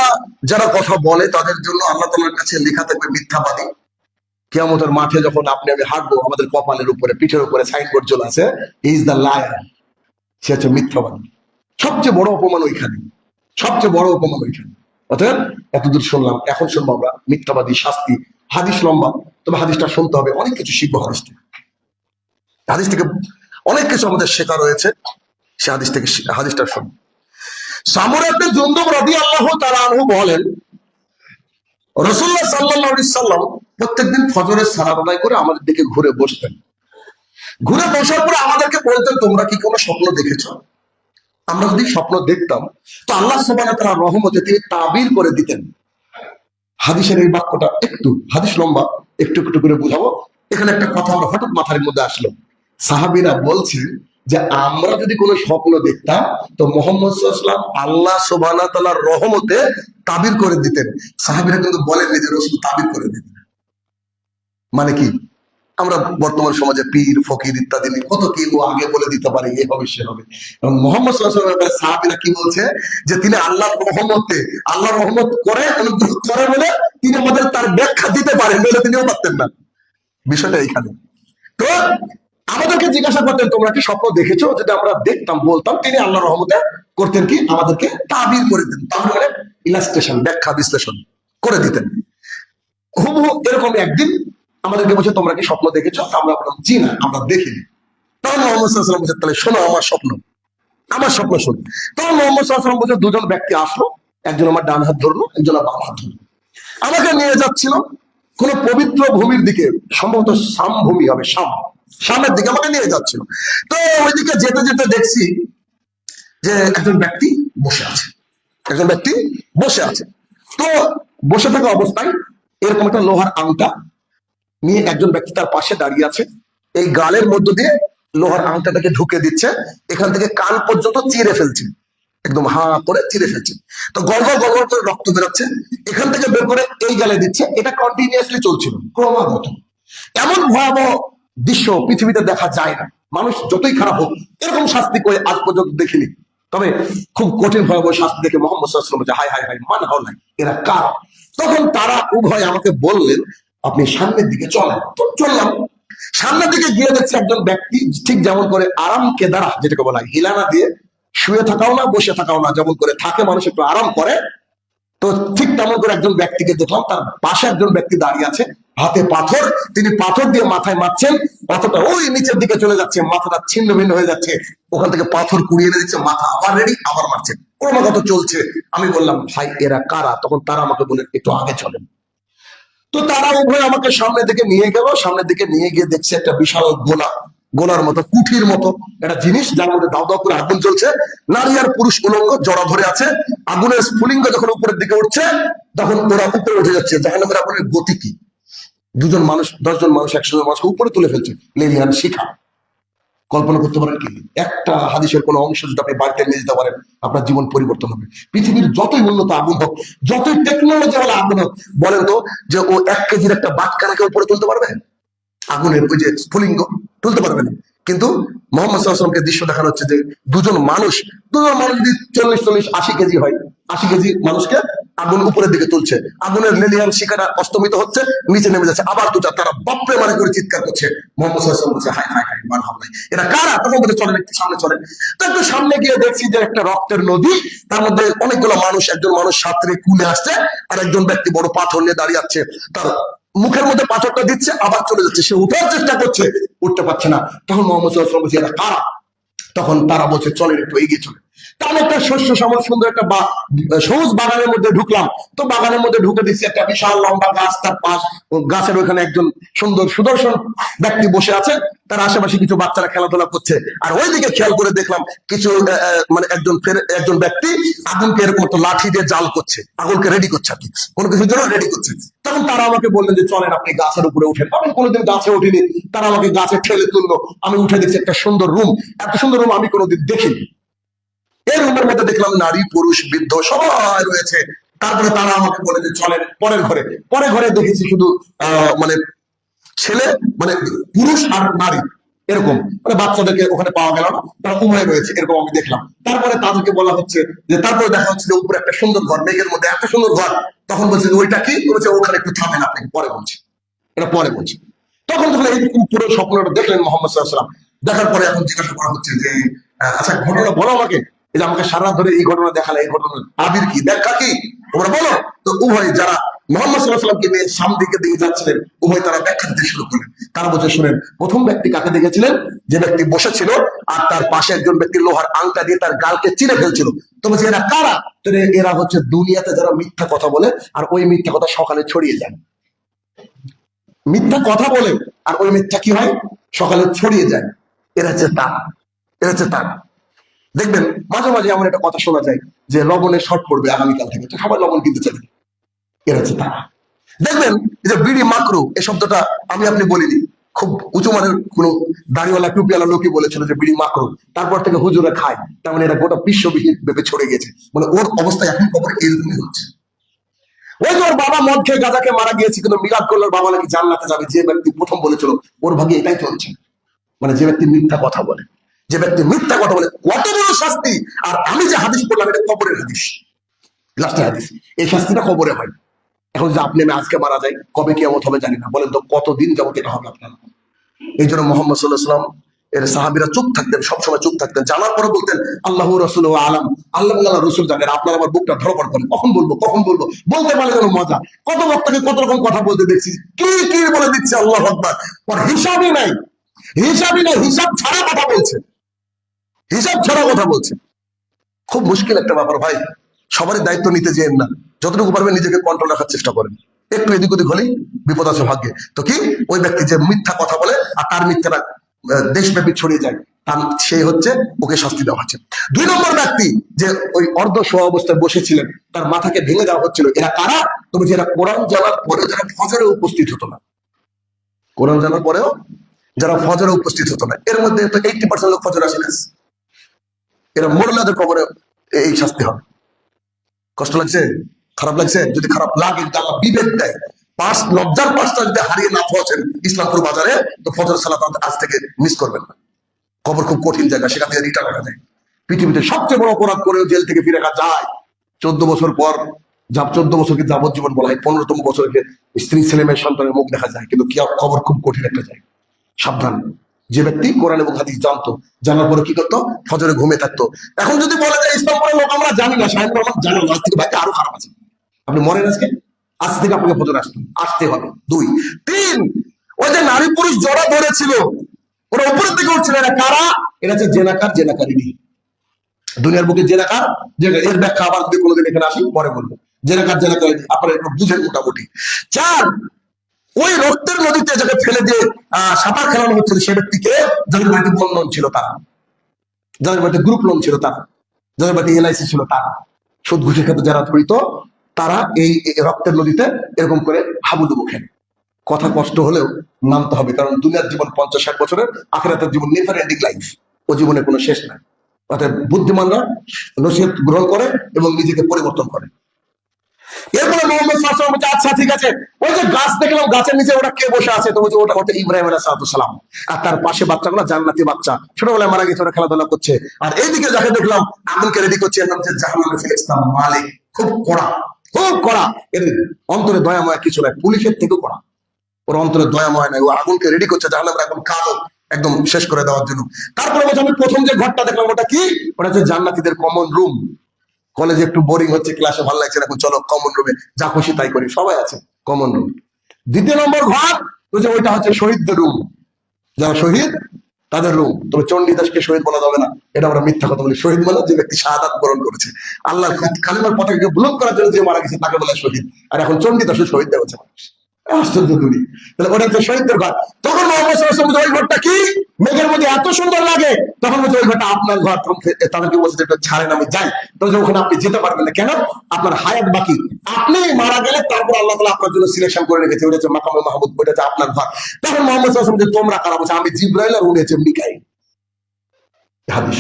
যারা কথা বলে তাদের জন্য আল্লাহ তাআলার কাছে লেখা থাকবে মিথ্যাবাদী। কিয়ামতের মাঠে যখন আপনি আমি হাঁটবো, আমাদের কপালের উপরে পিঠের উপরে সাইনবোর্ড চলে আছে, ইজ দ্য লায়ার, সে হচ্ছে মিথ্যাবাদী। সবচেয়ে বড় অপমান ওইখানে, সবচেয়ে বড় অপমান ওইখানে। অতএব এতদূর শুনলাম, এখন শুনবো আমরা মিথ্যাবাদী শাস্তি। হাদিস লম্বা, তবে হাদিসটা শুনতে হবে, অনেক কিছু শিখবো হাদিস থেকে। হাদিস থেকে অনেক কিছু আমাদের শেখা রয়েছে, সে হাদিস থেকে হাদিসটা শুনুন। সামরা ইবনে জুনদুব রাদিয়াল্লাহু তাআলা আনহু বলেন, রাসূলুল্লাহ সাল্লাল্লাহু আলাইহি সাল্লাম প্রত্যেকদিন ফজরের সালাত আদায় করে আমাদের দিকে ঘুরে বসতেন। ঘুরে বসার পরে আমাদেরকে বলতেন, তোমরা কি কোনো স্বপ্ন দেখেছো? আমরা যদি স্বপ্ন দেখতাম তো আল্লাহ সুবহানাহু ওয়া তাআলার রহমতে তিনি তাবির করে দিতেন। হাদিসের এই বাক্যটা একটু, হাদিস লম্বা, একটু একটু করে বুঝাবো। এখানে একটা কথা আমরা হঠাৎ মাথার মধ্যে আসলো। সাহাবীরা বলছেন যে আমরা যদি কোনো স্বপ্ন দেখতাম তো মুহাম্মদ সাল্লাল্লাহু আলাইহি ওয়াসাল্লাম আল্লাহ সুবহানাহু ওয়া তাআলার রহমতে তাবির করে দিতেন। সাহাবীরা কিন্তু বলেননি যে রাসূল তাবির করে দিতেন। মানে কি, আমরা বর্তমান সমাজে পীর ফকির ইত্যাদি কত কি ও আগে বলে দিতে পারে, এ হবে সে হবে। এবং মুহাম্মদ সাল্লাল্লাহু আলাইহি ওয়াসাল্লাম সাহাবীরা কি বলছে যে তিনি আল্লাহর রহমতে, আল্লাহর রহমত করে অনুগ্রহ করে বলে তিনি আমাদের তার ব্যাখ্যা দিতে পারেন, বলে তিনিও পারতেন না। বিষয়টা এইখানে। তো আমাদেরকে জিজ্ঞাসা করতেন তোমরা কি স্বপ্ন দেখেছো? যদি আমরা দেখতাম বলতাম, তিনি আল্লাহর রহমতে করতেন কি, আমাদেরকে তাবির করে দিতেন। তাবির মানে ইলাস্ট্রেশন, ব্যাখ্যা বিশ্লেষণ করে দিতেন। হুবহু এরকম একদিন আমাদেরকে বলছে তোমরা কি স্বপ্ন দেখেছো? আমরা বললাম জি না, আমরা দেখিনি। তখন মুহাম্মদ সাল্লাল্লাহু আলাইহি ওয়াসাল্লাম বলছে, তাহলে শোনো আমার স্বপ্ন, আমার স্বপ্ন শোনো। তখন মুহাম্মদ সাল্লাল্লাহু আলাইহি ওয়াসাল্লাম বলছে, দুজন ব্যক্তি আসলো, একজন আমার ডান হাত ধরলো, একজন আমার বাম হাত ধরলো, আমাকে নিয়ে যাচ্ছিল কোন পবিত্র ভূমির দিকে, সম্ভবত শাম ভূমি হবে, শামের দিকে আমাকে নিয়ে যাচ্ছিল। তো ওইদিকে যেতে যেতে দেখছি যে একজন ব্যক্তি বসে আছে, একজন ব্যক্তি বসে আছে। তো বসে থাকা অবস্থায় এরকম একটা লোহার আংটা নিয়ে একজন ব্যক্তি তার পাশে দাঁড়িয়ে আছে। এই গালের মধ্য দিয়ে লোহার আংটাটাকে ঢুকে দিচ্ছে, এখান থেকে কান পর্যন্ত চিরে ফেলছে, একদম হা করে চিরে ফেলছে। তো গড়গড় গড়গড় করে রক্ত বেরোচ্ছে, এখান থেকে বের করে এই গালে দিচ্ছে। এটা কন্টিনিউয়াসলি চলছিল, ক্রমাগত। এমন ভয়াবহ দৃশ্য পৃথিবীতে দেখা যায় না। মানুষ যতই খারাপ হোক এরকম শাস্তি করে আজ পর্যন্ত দেখিনি। তবে খুব কঠিন ভয়াবহ শাস্তি দেখে মুহাম্মদ সাল্লাল্লাহু আলাইহি ওয়াসাল্লাম হায় হায় হায়, মান হাও নাই, এরা কারা? তখন তারা উভয় আমাকে বললেন, আপনি সামনের দিকে চলেন। তো চললাম, সামনের দিকে গিয়ে দেখছি একজন ব্যক্তি ঠিক যেমন করে আরাম কেদারা, যেটাকে বলা হয় হিলানা দিয়ে শুয়ে থাকাও না বসে থাকাও না, যেমন করে থাকে মানুষ একটু আরাম করে, তো ঠিক তেমন করে একজন ব্যক্তিকে দেখলাম। তার পাশে একজন ব্যক্তি দাঁড়িয়ে আছে, হাতে পাথর, তিনি পাথর দিয়ে মাথায় মারছেন। পাথরটা ওই নিচের দিকে চলে যাচ্ছে, মাথাটা ছিন্ন ভিন্ন হয়ে যাচ্ছে, ওখান থেকে পাথর কুড়িয়ে এনে দিচ্ছে, মাথা আবার রেডি, আবার মারছে, ক্রমাগত চলছে। আমি বললাম ভাই এরা কারা? তখন তারা আমাকে বলে একটু আগে চলেন। তো তারা উভয় আমাকে সামনের দিকে নিয়ে গেল, সামনের দিকে নিয়ে গিয়ে দেখছে একটা বিশাল গোলা, গোলার মতো কুঠির মতো একটা জিনিস, যার মধ্যে দাও দাও করে আগুন জ্বলছে। নারী আর পুরুষ উলঙ্গ জড়া ধরে আছে। আগুনের স্ফুলিঙ্গ যখন উপরের দিকে উঠছে, তখন ওরা উপরে উঠে যাচ্ছে। জাহান্নামের আগুনের গতি কি! 2জন মানুষ, 10জন মানুষ একসঙ্গে মানুষকে উপরে তুলে ফেলছে, লেলিহান শিখা। কল্পনা করতে পারেন কি? একটা হাদিসের কোনো অংশ যদি আপনি বাড়িতে নিয়ে যেতে পারেন, আপনার জীবন পরিবর্তন হবে। পৃথিবীর যতই উন্নত আগুন হোক, যতই টেকনোলজি ওয়ালা আগুন হোক, বলেন তো যে ও 1 কেজির একটা বাটখানাকে উপরে তুলতে পারবে? আগুনের ওই যে স্ফুলিঙ্গ তুলতে পারবে না। কিন্তু মোহাম্মদ সাল্লাল্লাহু আলাইহি ওয়াসাল্লামকে দৃশ্য দেখানো হচ্ছে যে দুজন মানুষ যদি 40-80 কেজি হয়, 80 কেজি মানুষকে আগুন উপরের দিকে তুলছে। আগুনের লেলিয়ান শিখাটা অস্তমিত হচ্ছে, নিচে নেমে যাচ্ছে, আবার দুটা, তারা বাপরে মানে করে চিৎকার করছে। মোহাম্মদ সাল্লাল্লাহু আলাইহি ওয়াসাল্লাম বলছে, হায় হায় হায়, মারহাবান, এরা কারা? তখন বলতে চলেন একটু সামনে চলেন। তো একটু সামনে গিয়ে দেখছি যে একটা রক্তের নদী, তার মধ্যে অনেকগুলো মানুষ, একজন মানুষ সাঁতরে কুলে আসছে, আর একজন ব্যক্তি বড় পাথর নিয়ে দাঁড়িয়ে আছে, তার মুখের মধ্যে পাথরটা দিচ্ছে, আবার চলে যাচ্ছে, সে উঠার চেষ্টা করছে, উঠতে পারছে না। তখন মোহাম্মদ সাল্লাল্লাহু আলাইহি ওয়াসাল্লাম বলছে, এরা কারা? তখন তারা বলছে, চলেন একটু এগিয়ে চলে। তাহলে একটা শস্য শ্যামল সুন্দর একটা সবুজ বাগানের মধ্যে ঢুকলাম। তো বাগানের মধ্যে ঢুকে দিচ্ছি, একটা বিশাল লম্বা গাছ, তার পাশ গাছের ওইখানে একজন সুন্দর সুদর্শন ব্যক্তি বসে আছে, তার আশেপাশে কিছু বাচ্চারা খেলাধুলা করছে। আর ওইদিকে খেয়াল করে দেখলাম কিছু মানে একজন ব্যক্তি আগুনকে এরকম একটা লাঠি দিয়ে জাল করছে, আগুনকে রেডি করছে আর কি, কোনো কিছুর জন্য রেডি করছে। তখন তারা আমাকে বললেন যে চলেন আপনি গাছের উপরে উঠেন। আমি কোনোদিন গাছে উঠিনি, তারা আমাকে গাছে ঠেলে তুললো। আমি উঠে দেখছি একটা সুন্দর রুম, এত সুন্দর রুম আমি কোনোদিন দেখিনি। এই রুমের মধ্যে দেখলাম নারী পুরুষ বৃদ্ধ সবাই রয়েছে। তারপরে তারা আমাকে বলে যে চলেন পরের ঘরে। পরের ঘরে দেখেছি শুধু মানে ছেলে, মানে পুরুষ আর নারী, এরকম মানে বাচ্চাদেরকে ওখানে পাওয়া গেল না, তারা উভয় রয়েছে, এরকম আমি দেখলাম। তারপরে তাদেরকে বলা হচ্ছে যে, তারপরে দেখা হচ্ছে যে উপরে একটা সুন্দর ঘর, মেঘের মধ্যে এত সুন্দর ঘর। তখন বলছে যে ওইটা কি? বলছে ওখানে একটু থামেন, আপনাকে পরে বলছি, এটা পরে বলছি। তখন যখন এই পুরো স্বপ্নটা দেখলেন মোহাম্মদ সাল্লাল্লাহু আলাইহি ওয়াসাল্লাম, দেখার পরে এখন জিজ্ঞাসা করা হচ্ছে যে আচ্ছা ঘটনা বলো আমাকে, এই যে আমাকে সারা ধরে এই ঘটনা দেখালে, এই ঘটনা আবির কি, ব্যাখ্যা কি, তোমরা বলো। তো উভয় যারা মোহাম্মদ সাল্লাল্লাহু আলাইহি ওয়াসাল্লামকে নিয়ে সামনের দিকে দিয়ে যাচ্ছিলেন, উভয় তারা ব্যাখ্যা দিতে শুরু করলেন। তারা বলছে, শুনেন, প্রথম ব্যক্তি কাকে দেখেছিলেন? যে ব্যক্তি বসেছিল আর তার পাশে একজন ব্যক্তি লোহার আংটা দিয়ে তার গালকে চিরে ফেলছিল। তো বলছে এরা কারা? তো এরা হচ্ছে দুনিয়াতে যারা মিথ্যা কথা বলে আর ওই মিথ্যা কথা সকালে ছড়িয়ে যায়। মিথ্যা কথা বলে আর ওই মিথ্যা কি হয়? সকালে ছড়িয়ে যায়। এরা হচ্ছে তারা, এরা হচ্ছে তারা। দেখবেন মাঝে মাঝে এমন একটা কথা শোনা যায় যে লবণের শর্ট পড়বে আগামীকাল থেকে, সবাই লবণ কিনতে চাইবে। এরা হচ্ছে তারা। দেখবেন এই যে বিড়ি মাকরু, এই শব্দটা আমি আপনি বলিনি, খুব উঁচু মানের কোন দাড়িওয়ালা টুপিওয়ালা লোকই বলেছিল যে বিড়ি মাকরু। তারপর থেকে হুজুরা খায়, তার মানে এটা গোটা বিশ্ববিহীন ভেবে ছড়ে গেছে। মানে ওর অবস্থা এখন খবর এরকমই হচ্ছে। ওই যে ওর বাবা মদ খেয়ে গাঁজাকে মারা গিয়েছে, কিন্তু মিলাদ করলে ওর বাবা নাকি জান্নাতে যাবে। যে ব্যক্তি প্রথম বলেছিল, ওর ভাগে এটাই চলছে। মানে যে ব্যক্তি মিথ্যা কথা বলে, যে ব্যক্তি মিথ্যা কথা বলে, কত বড় শাস্তি! আর আমি যে হাদিস পড়লাম, এটা কবরের হাদিস, লাস্টের হাদিস। এই শাস্তিটা কবরে হয়। এখন যে আপনি আমি আজকে মারা যাই, কবে কিয়ামত হবে জানি না। বলেন তো কতদিন যাবত এটা হবে আপনার? এই জন্য মোহাম্মদ সাল্লাল্লাহু আলাইহি ওয়াসাল্লাম এর সাহাবীরা চুপ থাকতেন, সবসময় চুপ থাকতেন। জানার পরে বলতেন, আল্লাহু রাসূলুহু আলাম, আল্লাহ আল্লাহ রসুল জানেন। আপনার আমার বুকটা ধড়ফড় করে, কখন বলবো কখন বলবো, বলতে পারলে যেন মজা। কত বক্তাকে কত রকম কথা বলতে দেখছি, কি কি বলে দিচ্ছে, আল্লাহু আকবার। ওর হিসাবই নাই, হিসাবই নাই, হিসাব ছাড়া কথা বলছে, হিসাব ছাড়া কথা বলছে। খুব মুশকিল একটা ব্যাপার ভাই। সবারই দায়িত্ব নিতে যেন না, যতটুকু পারবেন নিজেকে কন্ট্রোল রাখার চেষ্টা করেন। একটু এদিক ওদিক হলেই বিপদ আছে ভাগ্যে। তো কি ওই ব্যক্তি যে মিথ্যা কথা বলে আর তার মিথ্যাটা দেশব্যাপী ছড়িয়ে যায়, তার সে হচ্ছে, ওকে শাস্তি দেওয়া হচ্ছে। 2 নম্বর ব্যক্তি যে ওই অর্ধ শোয়া অবস্থায় বসেছিলেন, তার মাথাকে ভেঙে দেওয়া হচ্ছিল। এরা কারা? তবে যারা কোরআন জানার পরে যারা ফজরে উপস্থিত হতো না, কোরআন জানার পরেও যারা ফজরে উপস্থিত হতো না, এর মধ্যে তো 80% লোক ফজর আসে না। এরা মোরলাদের কবরে এই শাস্তি হবে। কষ্ট লাগছে? খারাপ লাগছে? যদি খারাপ লাগে, আল্লাহ বিবেক দেয়, লজ্জার পাঁচটা যদি হারিয়ে না পৌঁছেন ইসলামপুর বাজারে, তো ফজর সালাত আজ থেকে মিস করবেন না। কবর খুব কঠিন জায়গা, সেখান থেকে রিটার্ন করা যায়। পৃথিবীতে সবচেয়ে বড় অপরাধ করেও জেল থেকে ফিরে আসা যায় 14 বছর পর। 14 বছরকে যাবজ্জীবন বলা হয়, 15তম বছরকে স্ত্রী ছেলে মেয়ের সন্তানের মুখ দেখা যায়। কিন্তু কবর খুব কঠিন একটা জায়গা, সাবধান। যে ব্যক্তি কোরআন এবং হাদিস জানতো, জানার পরে কি করতো? ফজরে ঘুমে থাকতো। এখন যদি বলা যায় ইসলামপুরের লোক আমরা জানি না, শাহিন রহমান জানেন, আজ থেকে ভাইকে আরো খারাপ আছে। আপনি মরেন আজকে, আজ থেকে আপনাকে ফজরে আসতে হবে। 2, 3, ওই যে নারী পুরুষ জড়া ধরেছিল, ওরা উপরের দিকে উঠছিল। এরা কারা? এরা হচ্ছে জেনাকার, জেনাকারিনী। দুনিয়ার বুকে জেনাকার, এর ব্যাখ্যা আবার যদি কোনোদিন এখানে আসি পরে বলবো। জেনাকার, জেনাকারিনী আপনারা একটু বুঝেন মোটামুটি। 4, ওই রক্তের নদীতে যাকে ফেলে দিয়ে সাঁতার খেলানো হচ্ছিল সে ব্যক্তিকে, যাদের বাড়িতে বন্ধ লোন ছিল তারা, যাদের বাড়িতে গ্রুপ লোন ছিল তারা, যাদের বাড়িতে এলআইসি ছিল তারা, সুদ ঘুষের ক্ষেত্রে যারা জড়িত তারা এই রক্তের নদীতে এরকম করে হাবুডুবু খেলে। কথা কষ্ট হলেও নামতে হবে, কারণ দুনিয়ার জীবন 50-60 বছরের, আখিরাতের জীবন নেভার এন্ডিং লাইফ, ও জীবনে কোনো শেষ নাই। অর্থাৎ বুদ্ধিমানরা নসিহত গ্রহণ করে এবং নিজেকে পরিবর্তন করে। এরপরে মোহাম্মদ সাল্লাল্লাহু আলাইহি ওয়াসাল্লাম বলছে, আচ্ছা ঠিক আছে, ওই যে গাছ দেখলাম, গাছের নিচে ওটা কে বসে আছে? তো ওটা হচ্ছে ইব্রাহিম আলাইহিস সালাম, আর তার পাশে বাচ্চাগুলো জান্নাতি বাচ্চা, ছোটবেলায় মারা গেছে, ওরা খেলাধুলা করছে। আর এইদিকে যাকে দেখলাম আগুনকে রেডি করছে, এর নাম হচ্ছে জাহান্নামের ফেরেশতা মালিক, খুব কড়া, খুব কড়া, এর অন্তরে দয়াময় কিছু নাই, পুলিশের থেকেও কড়া, ওর অন্তরে দয়াময় নাই, ও আগুনকে রেডি করছে জাহান্নামের আগুন কালো একদম শেষ করে দেওয়ার জন্য। তারপরে বলছে, আমি প্রথম যে ঘরটা দেখলাম ওটা কি? ওটা হচ্ছে জান্নাতীদের কমন রুম। কলেজে একটু বোরিং হচ্ছে, ক্লাসে ভালো লাগছে, এখন চলো কমন রুমে যা খুশি তাই করি, সবাই আছে কমন রুম। দ্বিতীয় নম্বর ঘর বলছে ওইটা হচ্ছে শহীদদের রুম, যারা শহীদ তাদের রুম। তবে চণ্ডীদাসকে শহীদ বলা যাবে না, এটা আমরা মিথ্যা কথা বলি। শহীদ মানে যে ব্যক্তি শাহাদাত বরণ করেছে, আল্লাহর কালিমার পতাকাকে বুলন্দ করার জন্য যে মারা গেছে তাকে বলে শহীদ। আর এখন চণ্ডীদাসও শহীদ দেওয়া হচ্ছে মানুষ, আশ্চর্য করি। তাহলে ওটা হচ্ছে শহীদদের ঘর। তখন মোহাম্মদ সাল্লাল্লাহু আলাইহি ওয়াসাল্লাম ওই ঘরটা কি মেঘের মধ্যে এত সুন্দর লাগে, তখন বলছে ওই ঘরটা আপনার ঘর। তাদেরকে বলছে এটা ছাড়েন, আমি যাই। তখন ওখানে আপনি যেতে পারবেন না, কেন? আপনার হায়াত বাকি, আপনি মারা গেলে তারপর আল্লাহ তাআলা আপনার জন্য সিলেকশন করে রেখেছে, ওটা হচ্ছে মাকামে মাহমুদ, ওটা হচ্ছে আপনার ঘর। তখন মোহাম্মদ সাল্লাল্লাহু আলাইহি ওয়াসাল্লাম যে তোমরা কারা? বলছে আমি জিবরাইল আর উনি হচ্ছে মিকাইল। হাদিস,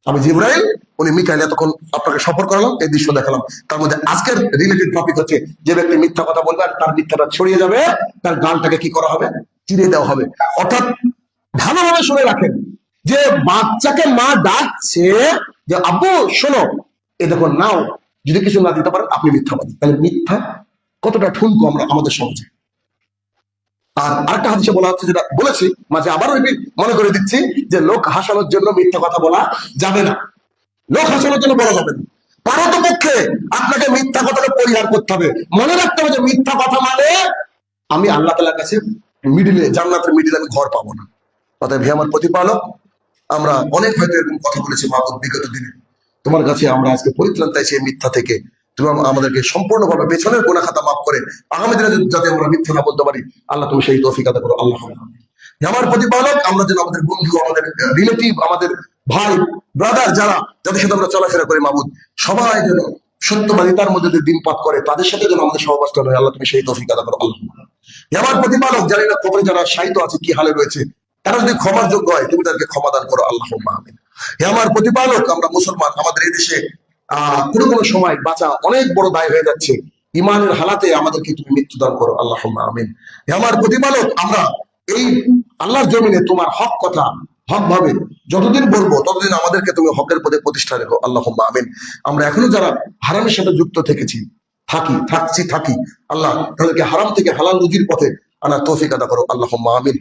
আমি জিবরাইল, উনি মিকাইল। তখন আপনাকে সফর করালাম, এই দৃশ্য দেখালাম। তার মধ্যে আজকের রিলেটেড টপিক হচ্ছে, যে ব্যক্তি মিথ্যা কথা বলবে আর তার মিথ্যাটা ছড়িয়ে যাবে, তার গানটাকে কি করা হবে? চিরিয়ে দেওয়া হবে। অর্থাৎ ভালোভাবে শুনে রাখেন, যে বাচ্চাকে মা ডাকছে যে আব্বু শোনো, এ দেখো নাও, যদি কিছু না দিতে পারেন আপনি মিথ্যাবাদী। তাহলে মিথ্যা কতটা ঠুনকো আমরা আমাদের সমাজে। আর আরেকটা হাদিসে বলা হচ্ছে, যেটা বলেছি মাঝে, আবারও মনে করে দিচ্ছি, যে লোক হাসানোর জন্য মিথ্যা কথা বলা যাবে না, লোক হাসানোর জন্য বলা যাবে না। পারতপক্ষে আপনাকে মিথ্যা কথাটা পরিহার করতে হবে। মনে রাখতে হবে যে মিথ্যা কথা মানে আমি আল্লাহ তাআলার কাছে মিডিলে, জান্নাতের মিডিলে আমি ঘর পাবো না। অতএব হে আমার প্রতিপালক, আমরা অনেক হয়তো এরকম কথা বলেছি মাহবুব বিগত দিনে, তোমার কাছে আমরা আজকে পরিত্রাণ চাইছি এই মিথ্যা থেকে। তুমি আমাদেরকে সম্পূর্ণভাবে পেছনের গোনা খাতা মাফ করে আগামী দিনে যাতে আমরা মিথ্যা না বলতে পারি, আল্লাহ তুমি সেই তৌফিক আদা করো। আল্লাহ আমার প্রতিপালক, আমরা যেন আমাদের বন্ধু, আমাদের রিলেটিভ, আমাদের ভাই ব্রাদার, যারা যাদের সাথে আমরা চলাফেরা করি মাহবুব, সবাই যেন সত্যবাদী, তার মধ্যে যে দিনপাত করে, তাদের সাথে যেন আমাদের সহবাসটা হয়। আল্লাহ তুমি সেই তৌফিক আদা করো। আল্লাহ আমার প্রতিপালক, জানি না কবরে যারা শায়িত আছে কি হালে রয়েছে, তারা যদি ক্ষমার যোগ্য হয় তুমি তাদেরকে ক্ষমা দান করো। আল্লাহ আমিন। হে আমার প্রতিপালক, আমরা মুসলমান, আমাদের এই দেশে কোনো কোনো সময় বাঁচা অনেক বড় দায় হয়ে যাচ্ছে, ইমানের হালাতে আমাদেরকে তুমি মৃত্যু দান করো। আল্লাহ আমিন। হে আমার প্রতিপালক, আমরা এই আল্লাহর জমিনে তোমার হক কথা হক ভাবে যতদিন বলবো ততদিন আমাদেরকে তুমি হকের পদে প্রতিষ্ঠা রেখো। আল্লাহ আমিন। আমরা এখনো যারা হারামের সাথে যুক্ত থেকেছি, থাকি, আল্লাহ তাদেরকে হারাম থেকে হালাল রুজির পথে আনা তৌফিক আদা করো। আল্লাহ আমিন।